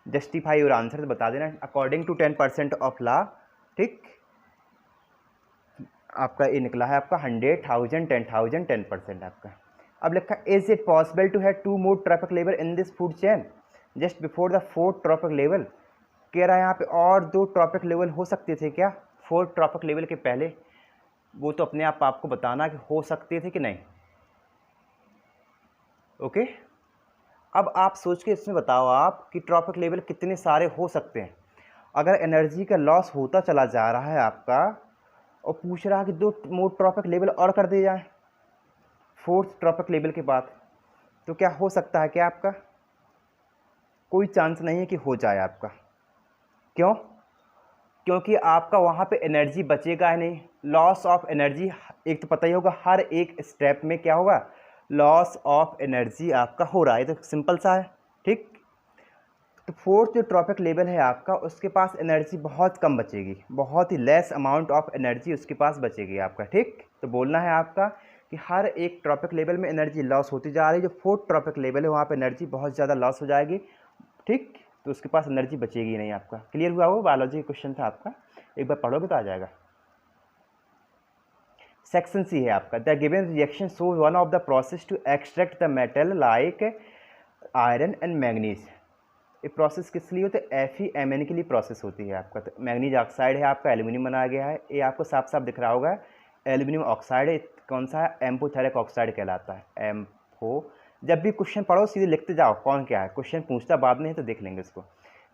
जस्टिफाई और आंसर तो बता देना अकॉर्डिंग टू 10% ऑफ लॉ। ठीक, आपका ये निकला है आपका 100,000, 10,000, 10% आपका। अब लिखा is it possible to have 2 more trophic level in this food chain just before the 4th trophic level. कह रहा है यहाँ पे और 2 ट्रॉपिक लेवल हो सकते थे क्या 4th ट्रॉपिक लेवल के पहले? वो तो अपने आप आपको बताना कि हो सकते थे कि नहीं। ओके, अब आप सोच के इसमें बताओ आप कि ट्रॉपिक लेवल कितने सारे हो सकते हैं। अगर एनर्जी का लॉस होता चला जा रहा है आपका और पूछ रहा है कि 2 मोर ट्रॉपिक लेवल और कर दिए जाए 4th ट्रॉपिक लेवल के बाद, तो क्या हो सकता है क्या आपका? कोई चांस नहीं है कि हो जाए आपका। क्यों? क्योंकि आपका वहाँ पे एनर्जी बचेगा ही नहीं। लॉस ऑफ एनर्जी, एक तो पता ही होगा हर एक स्टेप में क्या होगा? लॉस ऑफ एनर्जी आपका हो रहा है। तो सिंपल सा है। ठीक, तो 4th जो ट्रॉपिक लेवल है आपका, उसके पास एनर्जी बहुत कम बचेगी, बहुत ही लेस अमाउंट ऑफ एनर्जी उसके पास बचेगी आपका। ठीक, तो बोलना है आपका कि हर एक ट्रॉपिक लेवल में एनर्जी लॉस होती जा रही है। जो 4th ट्रॉपिक लेवल है वहाँ पे एनर्जी बहुत ज़्यादा लॉस हो जाएगी। ठीक, तो उसके पास एनर्जी बचेगी नहीं आपका। क्लियर हुआ? वो बायोलॉजी का क्वेश्चन था आपका, एक बार पढ़ोगे तो आ जाएगा। सेक्शन सी है आपका the given reaction show one of the process to extract the metal like iron and manganese. ये प्रोसेस किस लिए होती है? FeMn के लिए प्रोसेस होती है आपका। तो मैग्नीज ऑक्साइड है आपका, एल्यूमिनियम बनाया गया है। ये आपको साफ साफ दिख रहा होगा एल्यूमिनियम ऑक्साइड है। कौन सा है? एम्फोथेरिक ऑक्साइड कहलाता है। एम्फो, जब भी क्वेश्चन पढ़ो सीधे लिखते जाओ कौन क्या है। क्वेश्चन पूछता बाद में है तो देख लेंगे इसको।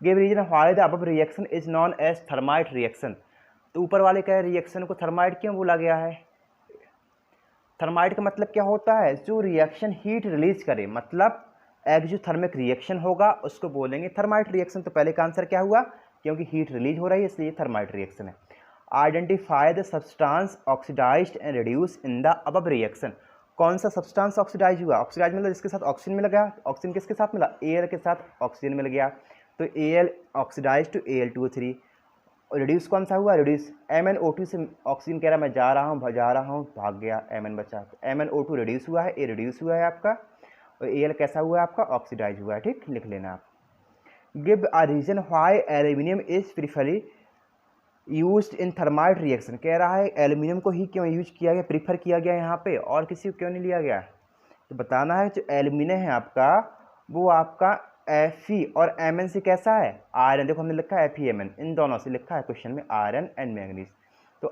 Give reason why the above reaction is known as thermite reaction. तो ऊपर वाले क्या रिएक्शन को थर्माइट क्यों बोला गया है? थर्माइट का मतलब क्या होता है? जो रिएक्शन हीट रिलीज करे, मतलब एक्सोथर्मिक रिएक्शन होगा उसको बोलेंगे थर्माइट रिएक्शन। तो पहले का आंसर क्या हुआ? क्योंकि हीट रिलीज हो रही है इसलिए थर्माइट रिएक्शन है। Identify the substance oxidised and reduce in the above reaction. कौन सा सब्सटेंस ऑक्सीडाइज हुआ? ऑक्सीडाइज मतलब जिसके साथ ऑक्सीजन मिल गया। ऑक्सीजन किसके साथ मिला? Al के साथ ऑक्सीजन मिल गया। तो Al oxidise to Al2O3। Reduce कौन सा हुआ? रिड्यूस MnO2 से ऑक्सीजन कह रहा मैं जा रहा हूँ, भाग गया, Mn बचा। तो MnO2 रिड्यूस हुआ है, A रिड्यूस हुआ है आपका, और Al कैसा हुआ है आपका? ऑक्सीडाइज हुआ है। ठीक, लिख लेना आप। Give a reason why aluminium is preferably used in thermite reaction. कह रहा है एल्यूमिनियम को ही क्यों यूज किया गया, प्रीफर किया गया यहाँ पे, और किसी को क्यों नहीं लिया गया? तो बताना है जो एल्यूमिनियम है आपका वो आपका Fe और Mn से कैसा है? आयरन। देखो हमने लिखा है FeMn, इन दोनों से लिखा है क्वेश्चन में आयरन एंड मैग्नीज। तो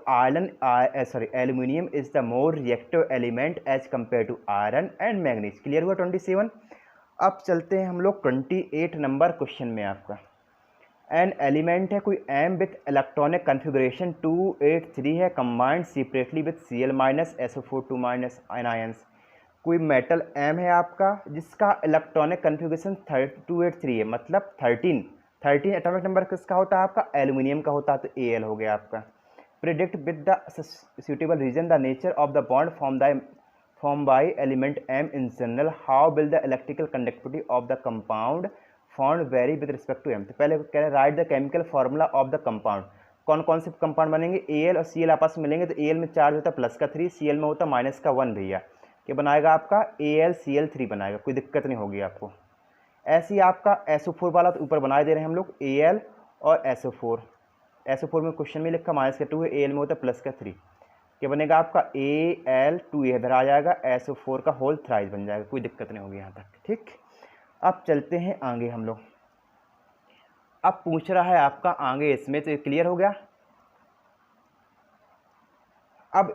aluminium is the more reactive element as compare to iron and manganese. Clear हुआ 27। अब चलते हैं हम लोग 28 नंबर क्वेश्चन में। आपका एन एलिमेंट है कोई M विथ इलेक्ट्रॉनिक कन्फिग्रेशन 283 है, combined separately with Cl minus SO4 2 minus ions. कोई मेटल M है आपका जिसका इलेक्ट्रॉनिक कन्फिग्रेशन 283 है, मतलब 13 एटॉमिक नंबर किसका होता है आपका? एल्यूमिनियम का होता है। तो Al हो गया आपका। Predict with the suitable reason the nature of the bond form by element M in general. How will the electrical conductivity of the compound found vary with respect to M। तो पहले कह रहे हैं write the chemical formula of the compound. कौन कौन से compound बनेंगे? Al और Cl आपस में मिलेंगे तो Al में चार्ज होता है प्लस का 3, Cl में होता है माइनस का 1 भैया। क्या बनाएगा आपका? AlCl3 बनाएगा, कोई दिक्कत नहीं होगी आपको। ऐसे ही आपका SO4 वाला तो ऊपर बनाए दे रहे हैं हम लोग Al और SO4। SO4 में क्वेश्चन में लिखा -2 है, Al में होता है +3, क्या बनेगा आपका Al2 इधर आ जाएगा, SO4 का होल थ्राइस बन जाएगा, कोई दिक्कत नहीं होगी यहाँ तक। ठीक, अब चलते हैं आगे हम लोग। अब पूछ रहा है आपका आगे इसमें, तो ये क्लियर हो गया। अब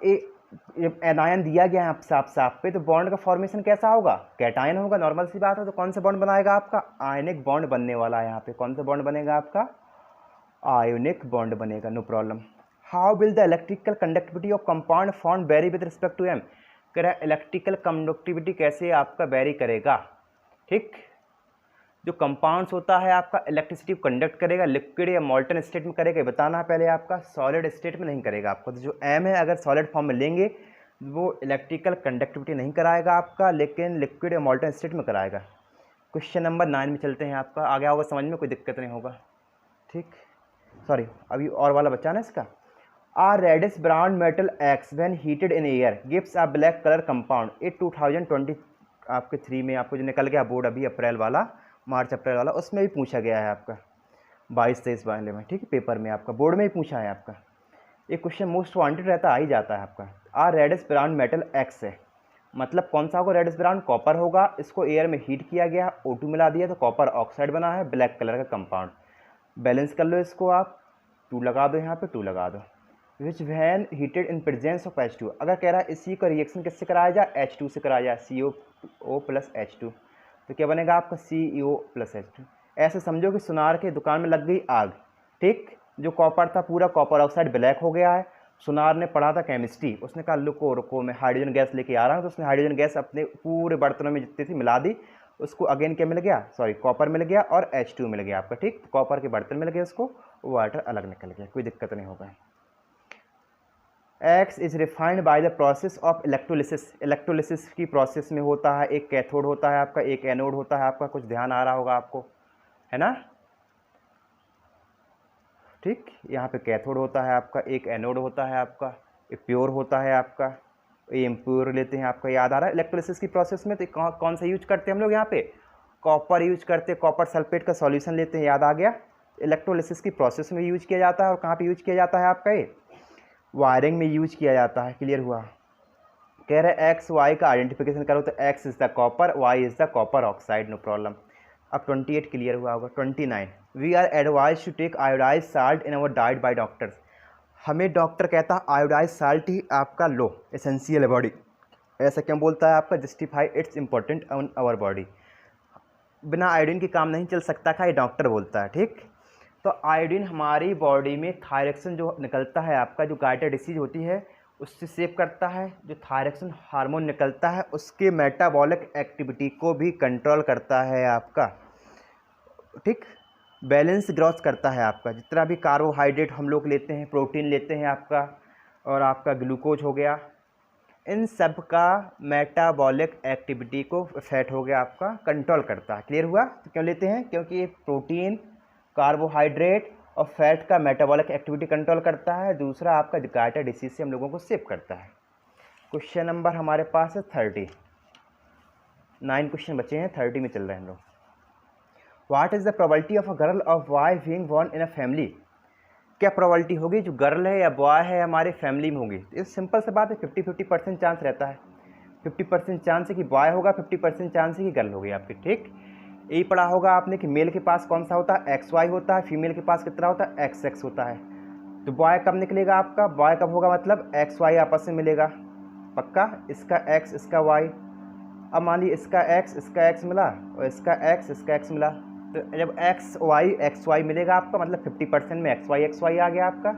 एनायन दिया गया है साफ साफ पे, तो बॉन्ड का फॉर्मेशन कैसा होगा, कैटायन होगा, नॉर्मल सी बात है। तो कौन सा बॉन्ड बनाएगा आपका, आयनिक बॉन्ड बनने वाला है यहाँ पे। कौन सा बॉन्ड बनेगा आपका, आयोनिक बॉन्ड बनेगा, no problem. How will the electrical conductivity of compound form vary with respect to M, कह रहा है इलेक्ट्रिकल कंडक्टिविटी कैसे आपका वेरी करेगा। ठीक, जो कंपाउंड्स होता है आपका इलेक्ट्रिसिटी कंडक्ट करेगा, लिक्विड या मॉल्टन स्टेट में करेगा, बताना है पहले आपका, सॉलिड स्टेट में नहीं करेगा आपको। तो जो एम है अगर सॉलिड फॉर्म में लेंगे वो इलेक्ट्रिकल कंडक्टिविटी नहीं कराएगा आपका, लेकिन लिक्विड या मॉल्टन स्टेट में कराएगा। क्वेश्चन नंबर 9 में चलते हैं आपका, आ गया होगा समझ में, कोई दिक्कत नहीं होगा। ठीक, सॉरी अभी और वाला बच्चा ना इसका। A reddish brown metal X when heated in air gives a black colour compound. ये 2020 आपके 3 में आपको जो निकल गया बोर्ड अभी अप्रैल वाला, मार्च अप्रैल वाला, उसमें भी पूछा गया है आपका 22-23 वाले में। ठीक है, पेपर में आपका बोर्ड में ही पूछा है आपका। ये क्वेश्चन मोस्ट वांटेड रहता, आ ही जाता है आपका। आ रेडिश ब्राउन मेटल एक्स है, मतलब कौन सा होगा रेडिश ब्राउन, कॉपर होगा। इसको एयर में हीट किया गया, O2 मिला दिया तो कॉपर ऑक्साइड बना है, ब्लैक कलर का कंपाउंड। बैलेंस कर लो इसको आप, 2 लगा दो यहाँ पे, 2 लगा दो। Which when heated in presence of H2, अगर कह रहा है इसी का रिएक्शन किससे कराया जाए, H2 से कराया जाए, CO प्लस H2, तो क्या बनेगा आपका CO प्लस H2। ऐसे समझो कि सुनार के दुकान में लग गई आग। ठीक, जो कॉपर था पूरा कॉपर ऑक्साइड ब्लैक हो गया है। सुनार ने पढ़ा था केमिस्ट्री, उसने कहा रुको रुको मैं हाइड्रोजन गैस लेके आ रहा हूँ, तो उसने हाइड्रोजन गैस अपने पूरे बर्तनों में जितनी थी मिला दी, उसको अगेन क्या मिल गया, सॉरी कॉपर मिल गया और H2 मिल गया आपका। ठीक, तो कॉपर के बर्तन मिल गए, उसको वाटर अलग निकल गया, कोई दिक्कत नहीं होगा। X is refined by the process of electrolysis, electrolysis की प्रोसेस में होता है, एक कैथोड होता है आपका, एक एनोड होता है आपका, कुछ ध्यान आ रहा होगा आपको, है ना। ठीक, यहाँ पे कैथोड होता है आपका, एक एनोड होता है आपका, एक प्योर होता है आपका, ये इम्प्योर लेते हैं आपका, याद आ रहा है। इलेक्ट्रोलिसिस की प्रोसेस में तो कौन सा यूज करते हैं हम लोग यहाँ पे, कॉपर यूज करते हैं, कॉपर सल्फेट का सॉल्यूशन लेते हैं, याद आ गया। इलेक्ट्रोलिसिस की प्रोसेस में यूज किया जाता है, और कहाँ पे यूज किया जाता है आपका, ये वायरिंग में यूज किया जाता है। क्लियर हुआ। कह रहे एक्स वाई का आइडेंटिफिकेशन करो, तो X is the copper, Y is the copper oxide, no problem. अब 28 क्लियर हुआ होगा। 29 we are advise to take iodise salt in our diet by doctors, हमें डॉक्टर कहता है आयोडाइज साल्ट ही आपका लो एसेंशियल है बॉडी, ऐसा क्यों बोलता है आपका, justify its important on our body, बिना आयोडीन के काम नहीं चल सकता का, ये डॉक्टर बोलता है। ठीक, तो आयोडीन हमारी बॉडी में थायरॉक्सिन जो निकलता है आपका, जो गाइटर डिसीज होती है उससे सेव करता है, जो थायरॉक्सिन हार्मोन निकलता है उसके मेटाबॉलिक एक्टिविटी को भी कंट्रोल करता है आपका। ठीक, बैलेंस ग्रोथ करता है आपका, जितना भी कार्बोहाइड्रेट हम लोग लेते हैं, प्रोटीन लेते हैं आपका, और आपका ग्लूकोज हो गया, इन सब का मेटाबॉलिक एक्टिविटी को फैट हो गया आपका कंट्रोल करता है। क्लियर हुआ। तो क्यों लेते हैं, क्योंकि ये प्रोटीन, कार्बोहाइड्रेट और फैट का मेटाबॉलिक एक्टिविटी कंट्रोल करता है। दूसरा आपका गाइटर डिसीज से हम लोगों को सेव करता है। क्वेश्चन नंबर हमारे पास है 30, 9 क्वेश्चन बचे हैं, 30 में चल रहे हैं हम लोग। What is the probability of a girl of boy being born in a family, क्या प्रोबेबिलिटी होगी जो गर्ल है या बॉय है हमारे फैमिली में होगी। ये सिंपल सा बात है, 50-50% चांस रहता है। 50% चांस है कि बॉय होगा, 50% चांस है कि गर्ल होगी आपकी। ठीक, यही पढ़ा होगा आपने कि मेल के पास कौन सा होता है, XY होता है, फीमेल के पास कितना होता है, XX होता है। तो बॉय कब निकलेगा आपका, बॉय कब होगा, मतलब XY आपस में मिलेगा पक्का, इसका X इसका Y। अब मान लीजिए इसका X मिला और इसका X मिला, तो जब XY मिलेगा आपका, मतलब 50% में XY आ गया आपका,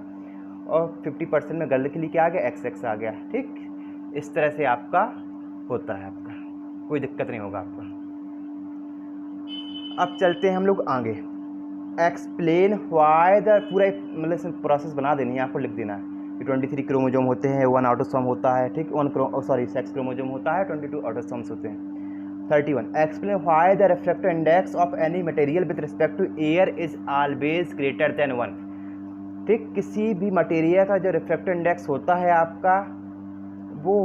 और 50% में गर्ल के लिए क्या आ गया, XX आ गया। ठीक, इस तरह से आपका होता है आपका, कोई दिक्कत नहीं होगा आपका। अब चलते हैं हम लोग आगे। एक्सप्लेन वाई द, पूरा मतलब प्रोसेस बना देनी है आपको, लिख देना है कि 23 क्रोमोजोम होते हैं, 1 ऑटोसोम होता है। ठीक, 6 क्रोमोजोम होता है, 22 ऑटोसोम्स होते हैं। 31 explain why the refractive index of any material with respect to air is always greater than 1। ठीक, किसी भी मटेरियल का जो रिफ्रैक्टिव इंडेक्स होता है आपका, वो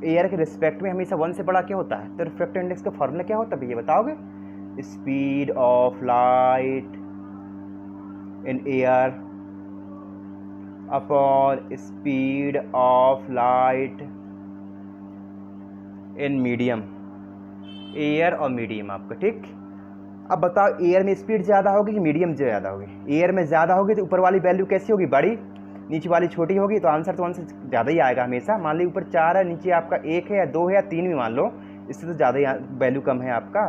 एयर के रिस्पेक्ट में हमेशा 1 से बड़ा क्या होता है। तो रिफ्रैक्टिव इंडेक्स का फॉर्मूला क्या होता है भैया बताओगे, speed of light in air upon speed of light in medium, air और मीडियम आपका, ठीक। अब बताओ एयर में स्पीड ज़्यादा होगी कि मीडियम ज़्यादा होगी? एयर में ज़्यादा होगी तो ऊपर वाली वैल्यू कैसी होगी, बड़ी, नीचे वाली छोटी होगी, तो आंसर ज़्यादा ही आएगा हमेशा। मान ली ऊपर 4 है, नीचे आपका 1 है या 2 है या 3 भी मान लो, इससे तो ज़्यादा ही वैल्यू कम है आपका।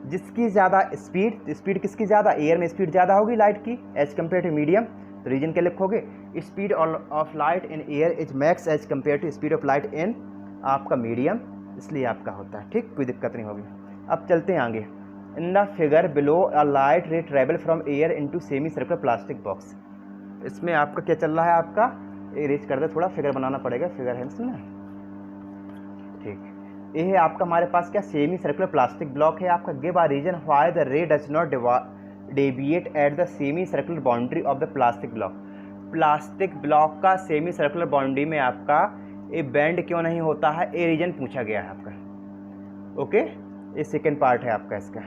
जिसकी ज़्यादा स्पीड, स्पीड किसकी ज़्यादा, एयर में स्पीड ज़्यादा होगी लाइट की एज कम्पेयर टू मीडियम, तो रीजन क्या लिखोगे, speed of light in air is max as compare to speed of light in आपका मीडियम, इसलिए आपका होता है, ठीक, कोई दिक्कत नहीं होगी। अब चलते हैं आगे। In the figure below a light रे travel from air into semi circular plastic box. इसमें आपका क्या चल रहा है, आपका इरेज कर दे, थोड़ा फिगर बनाना पड़ेगा, फिगर है इसमें, ठीक। ये है आपका हमारे पास क्या, सेमी सर्कुलर प्लास्टिक ब्लॉक है आपका। Give a reason why the ray does not deviate at the semi circular boundary of the plastic block. Plastic block का सेमी सर्कुलर बाउंड्री में आपका ये बैंड क्यों नहीं होता है, ये रीजन पूछा गया है आपका, ओके। ये सेकेंड पार्ट है आपका इसका।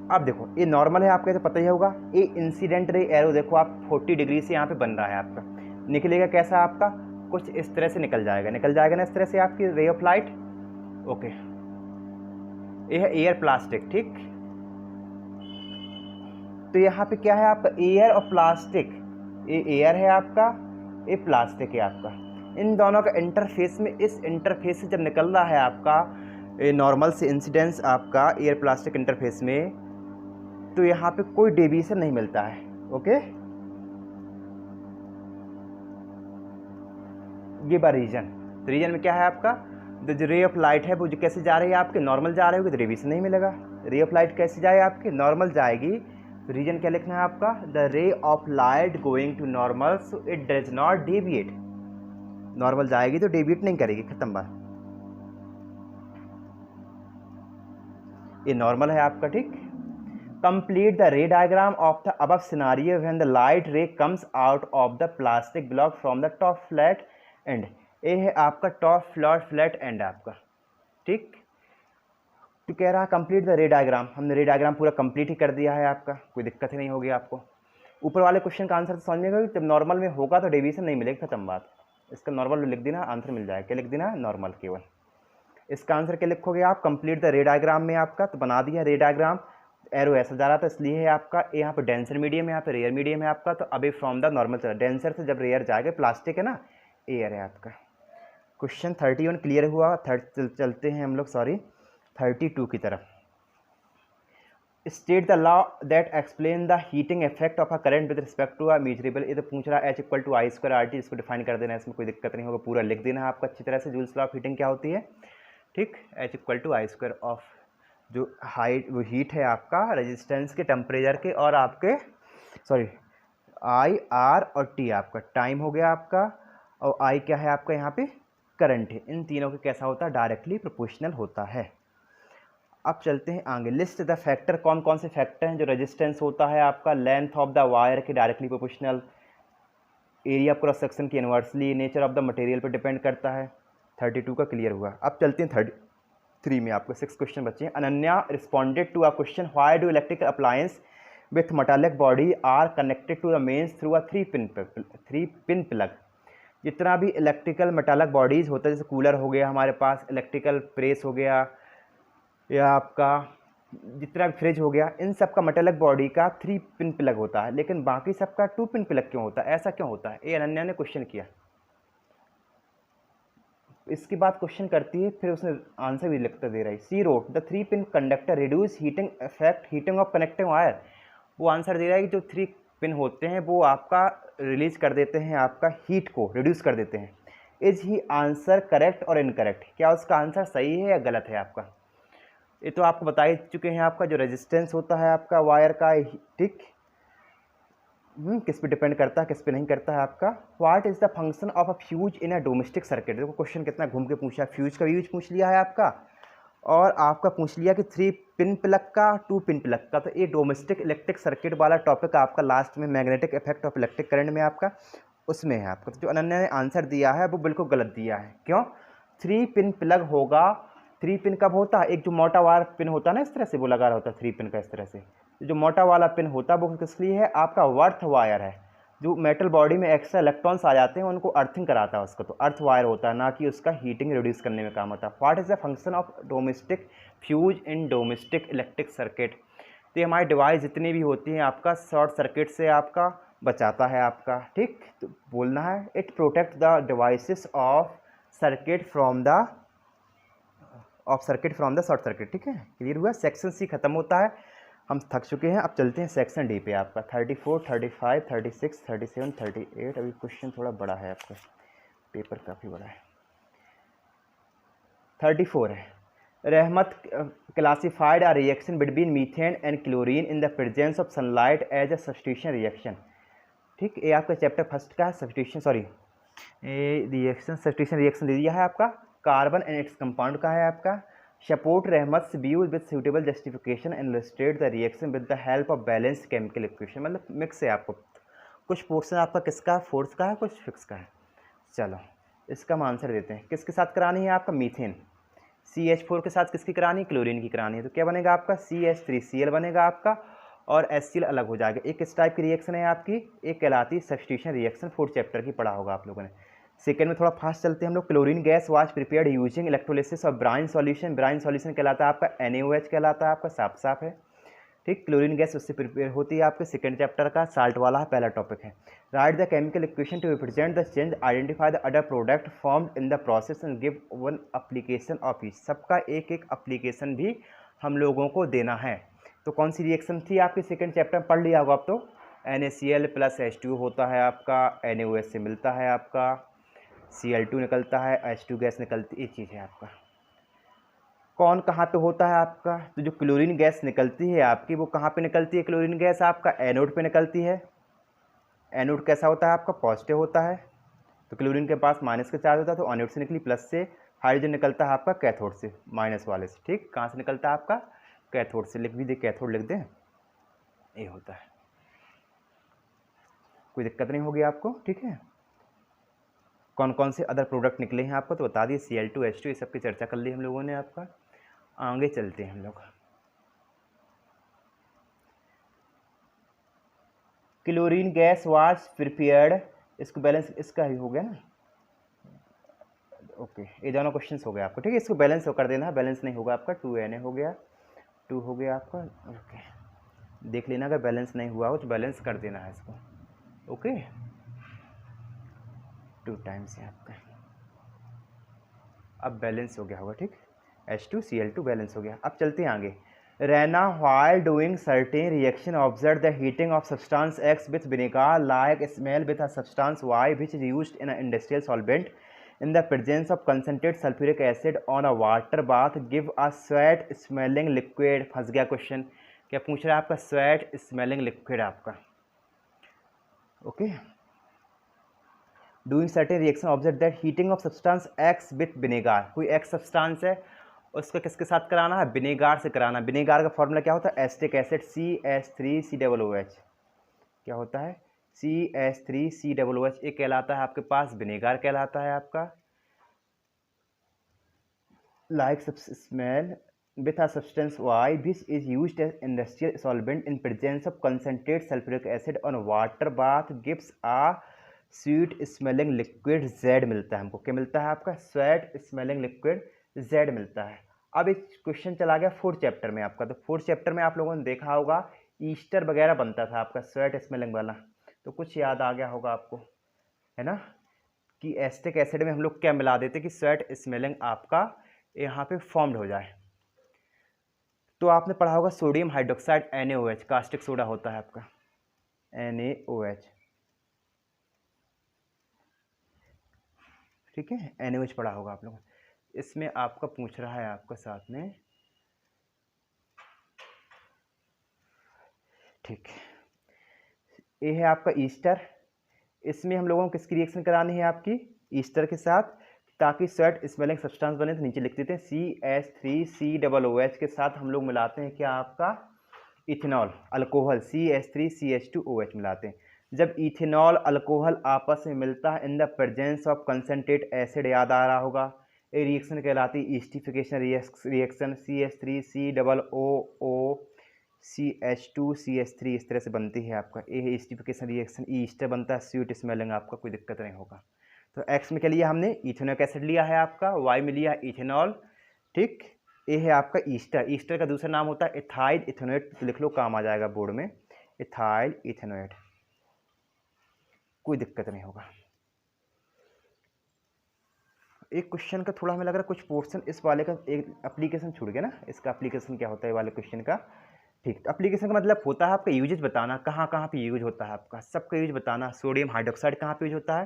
अब देखो ये नॉर्मल है आपको तो पता ही होगा, ये इंसिडेंट रे एरो देखो आप 40 डिग्री से यहाँ पे बन रहा है आपका, निकलेगा कैसा आपका, कुछ इस तरह से निकल जाएगा ना इस तरह से आपकी रे ऑफ लाइट, ओके। ये है एयर प्लास्टिक, ठीक। तो यहाँ पे क्या है आपका, एयर और प्लास्टिक, ये एयर है आपका, ये प्लास्टिक है आपका। इन दोनों का इंटरफेस में, इस इंटरफेस से जब निकल रहा है आपका ये नॉर्मल से इंसिडेंस आपका एयर प्लास्टिक इंटरफेस में, तो यहाँ पे कोई डेविएशन नहीं मिलता है, ओके। ये बार रीजन, तो रीजन में क्या है आपका, जो रे ऑफ लाइट है वो जो कैसे जा रही है आपके, नॉर्मल जा रही होगी तो डेविएशन नहीं मिलेगा। रे ऑफ लाइट कैसे जाए आपकी, नॉर्मल जाएगी, तो रीजन क्या लिखना है आपका, the ray of light going to normal so it does not deviate, normal जाएगी तो डेविएट नहीं करेगी, खत्म बात। ये नॉर्मल है आपका, ठीक। Complete the ray diagram of the above scenario when the light ray comes out of the plastic block from the top flat end। ये है आपका टॉप फ्लैट एंड आपका, ठीक। तो कह रहा है कंप्लीट द रे डायग्राम, हमने रे डायग्राम पूरा कंप्लीट ही कर दिया है आपका, कोई दिक्कत ही नहीं होगी आपको। ऊपर वाले क्वेश्चन का आंसर तो समझ में, जब नॉर्मल में होगा तो डेविएशन नहीं मिलेगा, खत्म बात। इसका नॉर्मल लिख देना, आंसर मिल जाएगा, क्या लिख देना, नॉर्मल केवल। इसका आंसर क्या लिखोगे आप, कंप्लीट द रे डायग्राम में आपका, तो बना दिया रे डायग्राम, एरो ऐसा जा रहा था इसलिए है आपका, यहाँ पे डेंसर मीडियम है, यहाँ पे रेयर मीडियम है आपका, तो अभी फ्रॉम द नॉर्मल चला, डेंसर से जब रेयर जाएगा, प्लास्टिक है ना, एयर है आपका। क्वेश्चन 31 क्लियर हुआ, चलते हैं हम लोग 32 की तरफ। State the law that explain the heating effect of a current with respect to a measurable. ये तो पूछ रहा है H = I2RT, इसको डिफाइन कर देना है, इसमें कोई दिक्कत नहीं होगा, पूरा लिख देना है आपको अच्छी तरह से, जूल्स लॉ ऑफ हीटिंग क्या होती है, ठीक। H = I2 ऑफ जो हाइट, वो हीट है आपका रेजिस्टेंस के, टेम्परेचर के, और आपके I, R और T आपका टाइम हो गया आपका, और I क्या है आपका यहाँ पे करंट है, इन तीनों के कैसा होता है, डायरेक्टली प्रोपोर्शनल होता है। अब चलते हैं आगे, लिस्ट द फैक्टर, कौन कौन से फैक्टर हैं जो रेजिस्टेंस होता है आपका, लेंथ ऑफ द वायर के directly proportional, area of cross section की inversely, nature of the material पर डिपेंड करता है। 32 का क्लियर हुआ। अब चलते हैं 33 में, आपको 6 क्वेश्चन बचे हैं। Ananya responded to a question, why do electrical appliance with metallic body are connected to the mains through a 3 pin plug. जितना भी इलेक्ट्रिकल मेटालिक बॉडीज़ होता है, जैसे कूलर हो गया हमारे पास, इलेक्ट्रिकल प्रेस हो गया, या आपका जितना भी फ्रिज हो गया, इन सब का मेटालिक बॉडी का 3 पिन प्लग होता है, लेकिन बाकी सबका 2 पिन प्लग क्यों होता है, ऐसा क्यों होता है, ये अनन्या ने क्वेश्चन किया। इसके बाद क्वेश्चन करती है, फिर उसने आंसर भी लिखता दे रहा है। She wrote the 3 pin conductor reduce heating effect heating of connecting wire. वो आंसर दे रहा है कि जो 3 पिन होते हैं वो आपका रिलीज कर देते हैं, आपका हीट को रिड्यूस कर देते हैं। इज ही आंसर करेक्ट और इनकरेक्ट, क्या उसका आंसर सही है या गलत है आपका। ये तो आपको बता ही चुके हैं, आपका जो रेजिस्टेंस होता है आपका वायर का, ठीक, किस पे डिपेंड करता है, किस पे नहीं करता है आपका। What is the function of a fuse in a domestic circuit. देखो क्वेश्चन कितना घूम के पूछा, फ्यूज का यूज पूछ लिया है आपका, और आपका पूछ लिया कि 3 पिन प्लग का, 2 पिन प्लग का। तो ये डोमेस्टिक इलेक्ट्रिक सर्किट वाला टॉपिक आपका लास्ट में, magnetic effect of electric current में आपका, उसमें है आपका। तो जो अनन्या ने आंसर दिया है वो बिल्कुल गलत दिया है। क्यों, 3 पिन प्लग होगा 3 पिन कब होता है? एक जो मोटा वाला पिन होता है ना, इस तरह से वो लगा रहा होता है 3 पिन का, इस तरह से जो मोटा वाला पिन होता है वो किस लिए है? आपका वर्थ वायर है। जो मेटल बॉडी में एक्स्ट्रा इलेक्ट्रॉन्स आ जाते हैं उनको अर्थिंग कराता है उसको, तो अर्थ वायर होता है, ना कि उसका हीटिंग रिड्यूस करने में काम आता है। What is the function of domestic fuse in domestic electric circuit? तो ये हमारी डिवाइस जितनी भी होती हैं आपका शॉर्ट सर्किट से आपका बचाता है आपका, ठीक। तो बोलना है it protect the devices of circuit from the short circuit, ठीक है। क्लियर हुआ? सेक्शन सी खत्म होता है, हम थक चुके हैं। अब चलते हैं सेक्शन डी पे आपका 34, 35, 36, 37, 38। अभी क्वेश्चन थोड़ा बड़ा है आपका, पेपर काफ़ी बड़ा है। 34 है, Rahmat classified a reaction between methane and chlorine in the presence of sunlight as a substitution reaction, ठीक। ये आपका चैप्टर फर्स्ट का है, substitution, sorry reaction substitution reaction दे दिया है आपका। कार्बन एंड इट्स कंपाउंड का है आपका। सपोर्ट रहमत views with suitable justification and illustrate the reaction with the help of balance chemical equation, मतलब मिक्स है आपको, कुछ पोर्शन आपका किसका फोर्स का है, कुछ फिक्स का है। चलो इसका हम आंसर देते हैं। किसके साथ करानी है? आपका मीथेन। CH4 के साथ किसकी करानी है? क्लोरीन की करानी है। तो क्या बनेगा आपका? CH3Cl बनेगा आपका, और HCl अलग हो जाएगा। एक किस टाइप की रिएक्शन है आपकी? एक कहलाती है सब्स्टिट्यूशन रिएक्शन, 4th चैप्टर की पढ़ा होगा आप लोगों ने। सेकेंड में थोड़ा फास्ट चलते हैं हम लोग। Chlorine gas was prepared using electrolysis of brine solution. Brine solution कहलाता है आपका NaOH कहलाता है आपका, साफ साफ है, ठीक। क्लोरीन गैस उससे प्रिपेयर होती है आपके, सेकंड चैप्टर का साल्ट वाला है, पहला टॉपिक है। Right the chemical equation two represent the change, identify the other product formed in the process and give one application of each. सबका एक एक एप्लीकेशन भी हम लोगों को देना है। तो कौन सी रिएक्शन थी आपकी? सेकंड चैप्टर में पढ़ लिया होगा अब तो। NaCl प्लस H2 होता है आपका, NaOH से मिलता है आपका, Cl2 निकलता है, H2 गैस निकलती, ये चीज़ है आपका। कौन कहाँ पे होता है आपका? तो जो क्लोरीन गैस निकलती है आपकी वो कहाँ पे निकलती है? क्लोरीन गैस आपका एनोड पे निकलती है। एनोड कैसा होता है आपका? पॉजिटिव होता है। तो क्लोरीन के पास माइनस का चार्ज होता है, तो एनोड से निकली, प्लस से हाइड्रोजन निकलता है आपका कैथोड से, माइनस वाले से, ठीक। कहाँ से निकलता है आपका? कैथोड से। लिख भी दे, कैथोड लिख दें, ये होता है। कोई दिक्कत नहीं होगी आपको, ठीक है। कौन कौन से अदर प्रोडक्ट निकले हैं आपको तो बता दिए, Cl2, H2, ये सब की चर्चा कर ली हम लोगों ने आपका। आगे चलते हैं हम लोग। क्लोरीन गैस वाज प्रिपेयर्ड, इसको बैलेंस, इसका ही हो गया ना, ओके। ये दोनों क्वेश्चंस हो गए आपको, ठीक है। इसको बैलेंस कर देना है, बैलेंस नहीं होगा आपका 2Na हो गया, 2 हो गया आपका, ओके। देख लेना अगर बैलेंस नहीं हुआ हो तो बैलेंस कर देना है इसको, ओके। 2 टाइम्स है आपका, अब बैलेंस हो गया होगा, ठीक। H2Cl2 बैलेंस हो गया। अब चलते हैं आगे। Rana while doing certain reaction observed the heating of substance X with vinegar like smell with a substance Y which is used in an industrial solvent in the presence of concentrated sulfuric acid on a water bath give a sweat smelling liquid। फंस गया question. क्या पूछ रहा है आपका? Sweat smelling liquid आपका, okay. Doing certain reaction observe that heating of substance X with vinegar, कोई X substance है उसको किसके साथ कराना है? विनेगार से कराना। विनेगार का फॉर्मूला क्या होता है? एस्टिक एसिड CH3COOH, क्या होता है? CH3COOH, ये कहलाता है आपके पास विनेगार कहलाता है आपका। Like smell with a substance Y which is used as industrial solvent in presence of concentrated sulfuric acid on water bath gives a sweet smelling liquid Z मिलता है हमको। क्या मिलता है आपका? स्वेट स्मेलिंग लिक्विड Z मिलता है। अब एक क्वेश्चन चला गया 4th चैप्टर में आपका। तो 4th चैप्टर में आप लोगों ने देखा होगा ईस्टर वगैरह बनता था आपका स्वेट स्मेलिंग वाला, तो कुछ याद आ गया होगा आपको, है ना, कि एस्टिक एसिड में हम लोग क्या मिला देते कि स्वेट स्मेलिंग आपका यहाँ पे फॉर्म्ड हो जाए। तो आपने पढ़ा होगा sodium hydroxide NaOH, caustic soda होता है आपका NaOH, ठीक है। NaOH पढ़ा होगा आप लोगों। इसमें आपका पूछ रहा है आपका साथ में, ठीक। ये है आपका ईस्टर। इसमें हम लोगों को किसकी रिएक्शन करानी है? आपकी ईस्टर के साथ, ताकि स्वेट स्मेलिंग सब्सटेंस बने। तो नीचे लिख देते हैं CH3COOH के साथ हम लोग मिलाते हैं क्या आपका? इथेनॉल अल्कोहल CH3CH2OH मिलाते हैं। जब इथेनॉल अल्कोहल आपस में मिलता है इन the presence of concentrate acid, याद आ रहा होगा ये रिएक्शन कहलाती है ईस्टिफिकेशन रिएक्शन। CH3COO CH2CH3 इस तरह से बनती है आपका। ये ईस्टिफिकेशन रिएक्शन, ईस्टर बनता है, स्वीट स्मेलिंग, आपका कोई दिक्कत नहीं होगा। तो एक्स में क्या लिया हमने, इथेनोइक एसिड लिया है आपका, वाई में लिया इथेनॉल, ठीक। ये है आपका ईस्टर। ईस्टर का दूसरा नाम होता है इथाइल इथेनोएट, तो लिख लो, काम आ जाएगा बोर्ड में, इथाइल इथेनोएट, कोई दिक्कत नहीं होगा। एक क्वेश्चन का थोड़ा हमें लग रहा है कुछ पोर्शन इस वाले का एक एप्लीकेशन छूट गया ना, इसका एप्लीकेशन क्या होता है वाले क्वेश्चन का, ठीक। एप्लीकेशन का मतलब होता है आपका यूजेज बताना, कहाँ कहाँ पे यूज होता है आपका, सबका यूज बताना। सोडियम हाइड्रोक्साइड कहाँ पे यूज होता है,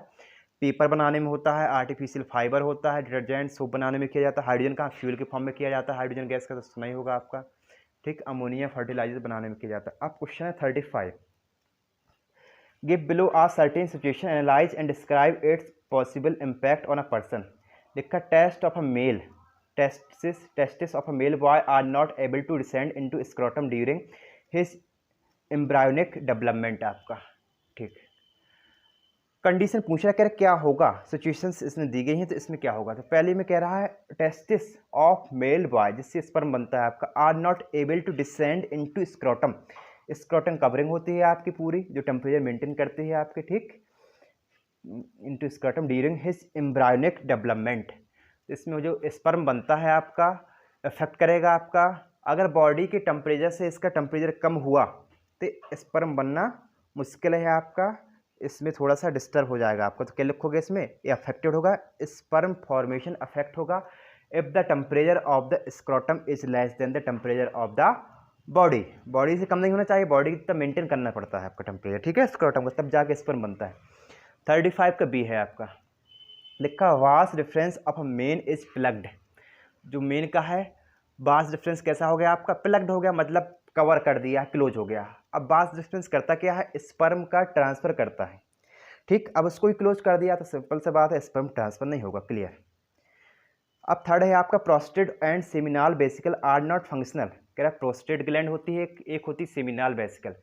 पेपर बनाने में होता है, आर्टिफिशियल फाइबर होता है, डिटर्जेंट सोप बनाने में किया जाता है, हाइड्रोजन का फ्यूल के फॉर्म में किया जाता है, हाइड्रोजन गैस का तो सुना ही होगा आपका, ठीक। अमोनिया फर्टिलाइजर बनाने में किया जाता है। अब क्वेश्चन है 35, give below a certain situation, analyse and describe its possible impact on a person. लिखा test of a male testis of a male boy are not able to descend into scrotum during his embryonic development, आपका, ठीक। Condition पूछ रहा है, कह रहा क्या होगा, सिचुएशंस इसमें दी गई हैं, तो इसमें क्या होगा। तो पहले में कह रहा है टेस्टिस ऑफ मेल बॉय, जिससे स्पर्म बनता है आपका, are not able to descend into scrotum. Scrotum covering होती है आपकी पूरी, जो टेम्परेचर मेंटेन करती है आपके, ठीक, into scrotum during his embryonic development. इसमें जो स्पर्म बनता है आपका इफेक्ट करेगा आपका। अगर बॉडी के टेम्परेचर से इसका टेम्परेचर कम हुआ तो स्पर्म बनना मुश्किल है आपका, इसमें थोड़ा सा डिस्टर्ब हो जाएगा आपका। तो क्या लिखोगे इसमें, ये अफेक्टेड होगा, स्पर्म फॉर्मेशन अफेक्ट होगा if the temperature of the scrotum is less than the temperature of the body. Body से कम नहीं होना चाहिए, बॉडी तब मेंटेन करना पड़ता है आपका टेम्परेचर, ठीक है, स्क्रोटम का, तब जाके स्पर्म बनता है। 35 का बी है आपका। लिखा vas deferens of a man is plugged. जो मेन का है वास डिफरेंस कैसा हो गया आपका, प्लग्ड हो गया, मतलब कवर कर दिया, क्लोज हो गया। अब वास डिफरेंस करता क्या है, स्पर्म का ट्रांसफर करता है, ठीक। अब उसको ही क्लोज कर दिया तो सिंपल सी बात है, स्पर्म ट्रांसफर नहीं होगा, क्लियर। अब थर्ड है आपका prostate and seminal vesicle are not functional. कह रहा है प्रोस्टेट ग्लैंड होती है, एक होती है सेमिनाल वेसिकल,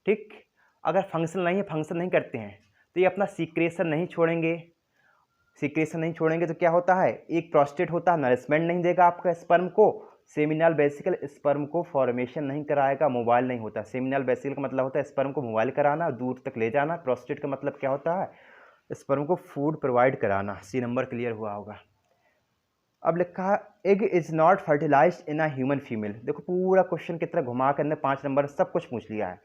ठीक। अगर फंक्शनल नहीं है, फंक्शन नहीं करते हैं, तो ये अपना सीक्रेशन नहीं छोड़ेंगे। सीक्रेशन नहीं छोड़ेंगे तो क्या होता है, एक प्रोस्टेट होता है, नरिशमेंट नहीं देगा आपका स्पर्म को। सेमिनल वेसिकल स्पर्म को फॉर्मेशन नहीं कराएगा, मोबाइल नहीं होता। सेमिनल वेसिकल का मतलब होता है स्पर्म को मोबाइल कराना, दूर तक ले जाना। प्रोस्टेट का मतलब क्या होता है, स्पर्म को फूड प्रोवाइड कराना। सी नंबर क्लियर हुआ होगा। अब लिखा है egg is not fertilised in a human female. देखो पूरा क्वेश्चन की तरह घुमा कर अंदर 5 नंबर सब कुछ पूछ लिया है।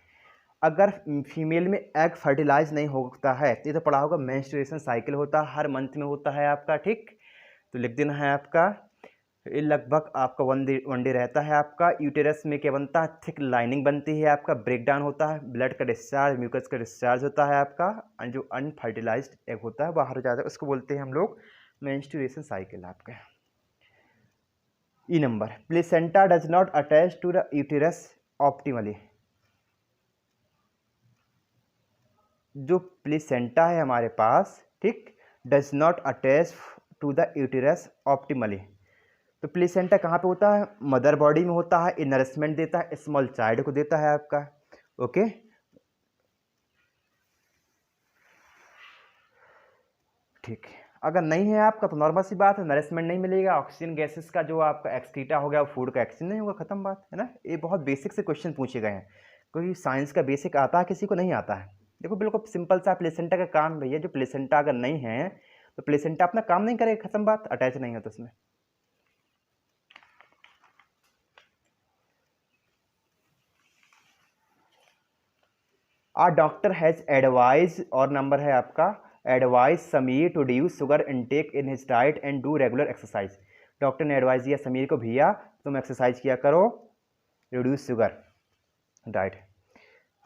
अगर फीमेल में एग फर्टिलाइज नहीं होता है तो ये तो पढ़ा होगा, मेंस्ट्रुएशन साइकिल होता है, हर मंथ में होता है आपका, ठीक। तो लिख देना है आपका, ये लगभग आपका वन डे रहता है आपका। यूटेरस में क्या बनता है, थिक लाइनिंग बनती है आपका, ब्रेक डाउन होता है, ब्लड का डिस्चार्ज, म्यूकस का डिस्चार्ज होता है आपका, और जो अनफर्टिलाइज्ड एग होता है बाहर हो जाता है, उसको बोलते हैं हम लोग मेंस्ट्रुएशन साइकिल आपका। E number, placenta does not attach to the uterus optimally. जो प्लेसेंटा है हमारे पास, ठीक, does not attach to the uterus optimally. तो प्लेसेंटा कहाँ पे होता है, मदर बॉडी में होता है, नरिशमेंट देता है, स्मॉल चाइल्ड को देता है आपका, ओके। ठीक, अगर नहीं है आपका तो नॉर्मल सी बात है, नरिशमेंट नहीं मिलेगा, ऑक्सीजन गैसेस का जो आपका एक्सक्रीटा हो गया वो फूड का एक्सचेंज नहीं होगा, खत्म बात है ना। ये बहुत बेसिक से क्वेश्चन पूछे गए हैं, क्योंकि साइंस का बेसिक आता है, किसी को नहीं आता है। देखो बिल्कुल सिंपल सा प्लेसेंटा का काम भैया, जो प्लेसेंटा अगर नहीं है तो प्लेसेंटा अपना काम नहीं करेगा, खत्म बात, अटैच नहीं है तो उसमें। आ डॉक्टर हैज एडवाइज, और नंबर है आपका, advise Sameer to reduce sugar intake in his diet and do regular exercise. Doctor ने एडवाइस दिया समीर को, भैया तुम एक्सरसाइज किया करो, reduce sugar diet.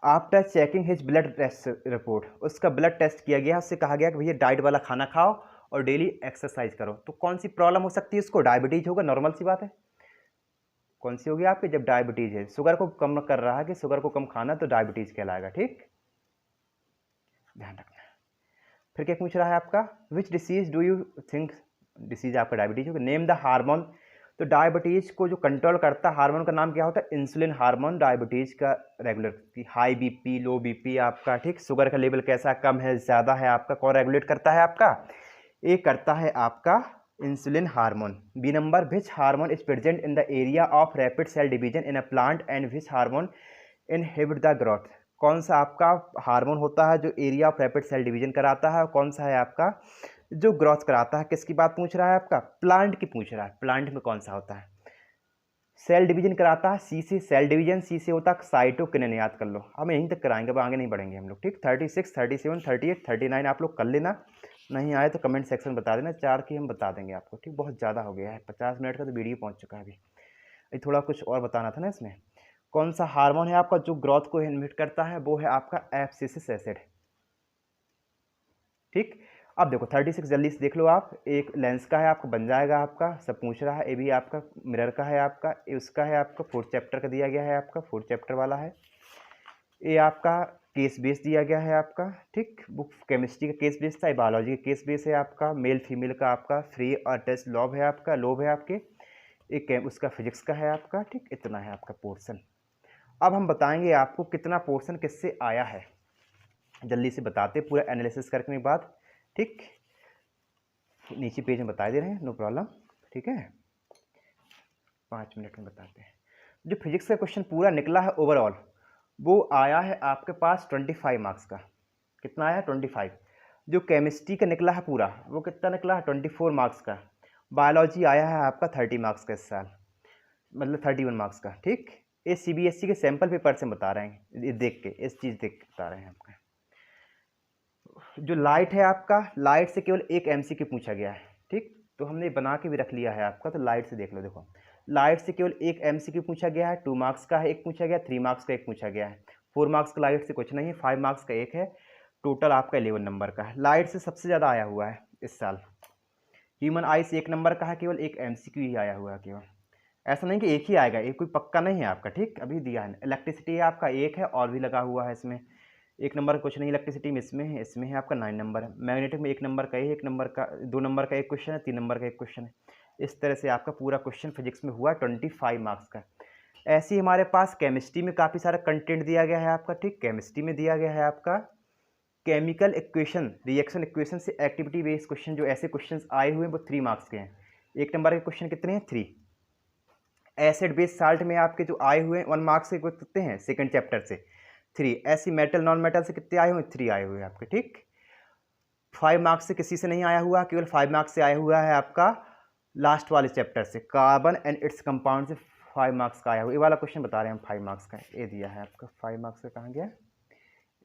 After checking his blood test report, उसका ब्लड टेस्ट किया गया, उससे कहा गया कि भैया डाइट वाला खाना खाओ और डेली एक्सरसाइज करो। तो कौन सी प्रॉब्लम हो सकती है उसको, डायबिटीज होगा, नॉर्मल सी बात है। कौन सी होगी आपकी, जब डायबिटीज है, शुगर को कम कर रहा है कि शुगर को कम खाना, तो डायबिटीज कहलाएगा, ठीक, ध्यान रखना। फिर क्या पूछ रहा है आपका, which disease do you think, disease आपका डायबिटीज होगा। नेम द हार्मोन, तो डायबिटीज को जो कंट्रोल करता है हार्मोन का नाम क्या होता है, इंसुलिन हार्मोन। डायबिटीज का रेगुलर, हाई बीपी, लो बीपी आपका, ठीक, शुगर का लेवल कैसा, कम है ज़्यादा है आपका, कौन रेगुलेट करता है आपका, ये करता है आपका insulin hormone. B number, which hormone is present in the area of rapid cell division in a plant and which hormone inhibit the growth. कौन सा आपका हार्मोन होता है जो area of rapid cell division कराता है, और कौन सा है आपका जो ग्रोथ कराता है। किसकी बात पूछ रहा है आपका, प्लांट की पूछ रहा है। प्लांट में कौन सा होता है, सेल डिवीजन कराता है सी से, सेल डिवीजन सी से होता है साइटोकिनिन, याद कर लो। हम यहीं तक कराएंगे, अब आगे नहीं बढ़ेंगे हम लोग, ठीक। 36, 37, 38, 39 आप लोग कर लेना, नहीं आए तो कमेंट सेक्शन में बता देना, 4 की हम बता देंगे आपको, ठीक। बहुत ज़्यादा हो गया है, 50 मिनट का तो वीडियो पहुंच चुका है अभी थोड़ा कुछ और बताना था ना इसमें। कौन सा हार्मोन है आपका जो ग्रोथ को इनहिबिट करता है, वो है आपका एब्सिसिक एसिड, ठीक। अब देखो 36 जल्दी से देख लो आप, एक लेंस का है आपका, बन जाएगा आपका, सब पूछ रहा है। ये भी आपका मिरर का है आपका, ये उसका है आपका, 4th चैप्टर का दिया गया है आपका, 4th चैप्टर वाला है। ये आपका केस बेस दिया गया है आपका, ठीक। बुक केमिस्ट्री का केस बेस था, बायोलॉजी का केस बेस है आपका, मेल फीमेल का आपका फ्री और टेस्ट लॉब है आपका, लोब है आपके, एक उसका फिजिक्स का है आपका, ठीक। इतना है आपका पोर्शन। अब हम बताएंगे आपको कितना पोर्शन किससे आया है, जल्दी से बताते पूरा एनालिसिस करने के बाद, ठीक। नीचे पेज में बता दे रहे हैं, नो प्रॉब्लम, ठीक है। 5 मिनट में बताते हैं। जो फिजिक्स का क्वेश्चन पूरा निकला है ओवरऑल, वो आया है आपके पास 25 मार्क्स का। कितना आया है, 25। जो केमिस्ट्री का निकला है पूरा, वो कितना निकला है, 24 मार्क्स का। बायोलॉजी आया है आपका 30 मार्क्स का इस साल, मतलब 31 मार्क्स का, ठीक। ये CBSE के सैम्पल पेपर से बता रहे हैं, ये देख के, इस चीज़ देख के बता रहे हैं आपका। जो लाइट है आपका, लाइट से केवल एक MCQ पूछा गया है, ठीक। तो हमने बना के भी रख लिया है आपका, तो लाइट से देख लो। देखो लाइट से केवल एक MCQ पूछा गया है, 2 मार्क्स का है एक पूछा गया, 3 मार्क्स का एक पूछा गया है, 4 मार्क्स का लाइट से कुछ नहीं है, 5 मार्क्स का एक है, टोटल आपका 11 नंबर का है। लाइट से सबसे ज़्यादा आया हुआ है इस साल। ह्यूमन आई से 1 नंबर का है, केवल एक MCQ ही आया हुआ है केवल, ऐसा नहीं कि एक ही आएगा, एक कोई पक्का नहीं है आपका, ठीक। अभी दिया है। इलेक्ट्रिसिटी आपका एक है, और भी लगा हुआ है इसमें, 1 नंबर कुछ नहीं इलेक्ट्रिसिटी में, इसमें है आपका 9 नंबर है। मैग्नेटिक में 1 नंबर का, 1 नंबर का, 2 नंबर का एक क्वेश्चन है, 3 नंबर का एक क्वेश्चन है। इस तरह से आपका पूरा क्वेश्चन फिजिक्स में हुआ 25 मार्क्स का। ऐसे ही हमारे पास केमिस्ट्री में काफ़ी सारा कंटेंट दिया गया है आपका, ठीक। केमिस्ट्री में दिया गया है आपका केमिकल इक्वेशन, रिएक्शन इक्वेशन से एक्टिविटी बेस्ड क्वेश्चन, जो ऐसे क्वेश्चन आए हुए हैं वो 3 मार्क्स के हैं। 1 नंबर के क्वेश्चन कितने हैं, 3। एसिड बेस साल्ट में आपके जो आए हुए हैं 1 मार्क्स के कितने हैं, सेकंड चैप्टर से 3। ऐसी मेटल नॉन मेटल से कितने आए हुए हैं, 3 आए हुए हैं आपके, ठीक। 5 मार्क्स से किसी से नहीं आया हुआ, केवल 5 मार्क्स से आया हुआ है आपका लास्ट वाले चैप्टर से, कार्बन एंड इट्स कंपाउंड से 5 मार्क्स का आया हुआ। ये वाला क्वेश्चन बता रहे हैं हम, 5 मार्क्स का ये दिया है आपका। 5 मार्क्स का कहाँ गया,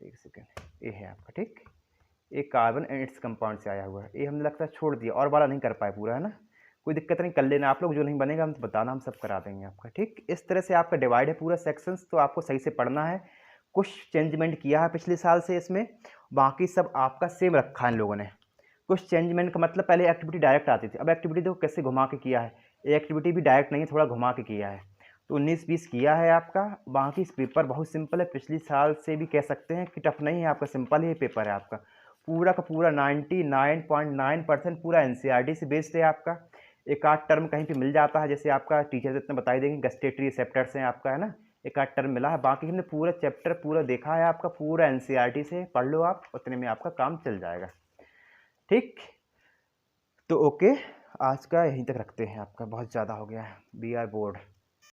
एक सेकेंड, ये है आपका, ठीक। ये कार्बन एंड इट्स कंपाउंड से आया हुआ है, ये हमने लगता है छोड़ दिया, और वाला नहीं कर पाए पूरा, है ना। कोई दिक्कत नहीं, कर लेना आप लोग, जो नहीं बनेगा हम तो बताना, हम सब करा देंगे आपका, ठीक। इस तरह से आपका डिवाइड है पूरा सेक्शंस, तो आपको सही से पढ़ना है। कुछ चेंजमेंट किया है पिछले साल से इसमें, बाकी सब आपका सेम रखा है इन लोगों ने। कुछ चेंजमेंट का मतलब, पहले एक्टिविटी डायरेक्ट आती थी, अब एक्टिविटी देखो कैसे घुमा के किया है। ये एक्टिविटी भी डायरेक्ट नहीं है, थोड़ा घुमा के किया है, तो 19-20 किया है आपका। बाकी इस पेपर बहुत सिंपल है, पिछले साल से भी कह सकते हैं कि टफ नहीं है आपका, सिंपल ही पेपर है आपका। पूरा का पूरा 99.9% पूरा NCERT से बेस्ड है आपका। एक आध टर्म कहीं पे मिल जाता है, जैसे आपका टीचर इतना बता ही देंगे, गस्टेटरी रिसेप्टर्स हैं आपका, है ना, एक आध टर्म मिला है। बाकी हमने पूरा चैप्टर पूरा देखा है आपका, पूरा NCERT से पढ़ लो आप, उतने में आपका काम चल जाएगा, ठीक। तो ओके, आज का यहीं तक रखते हैं आपका, बहुत ज़्यादा हो गया है। BR board.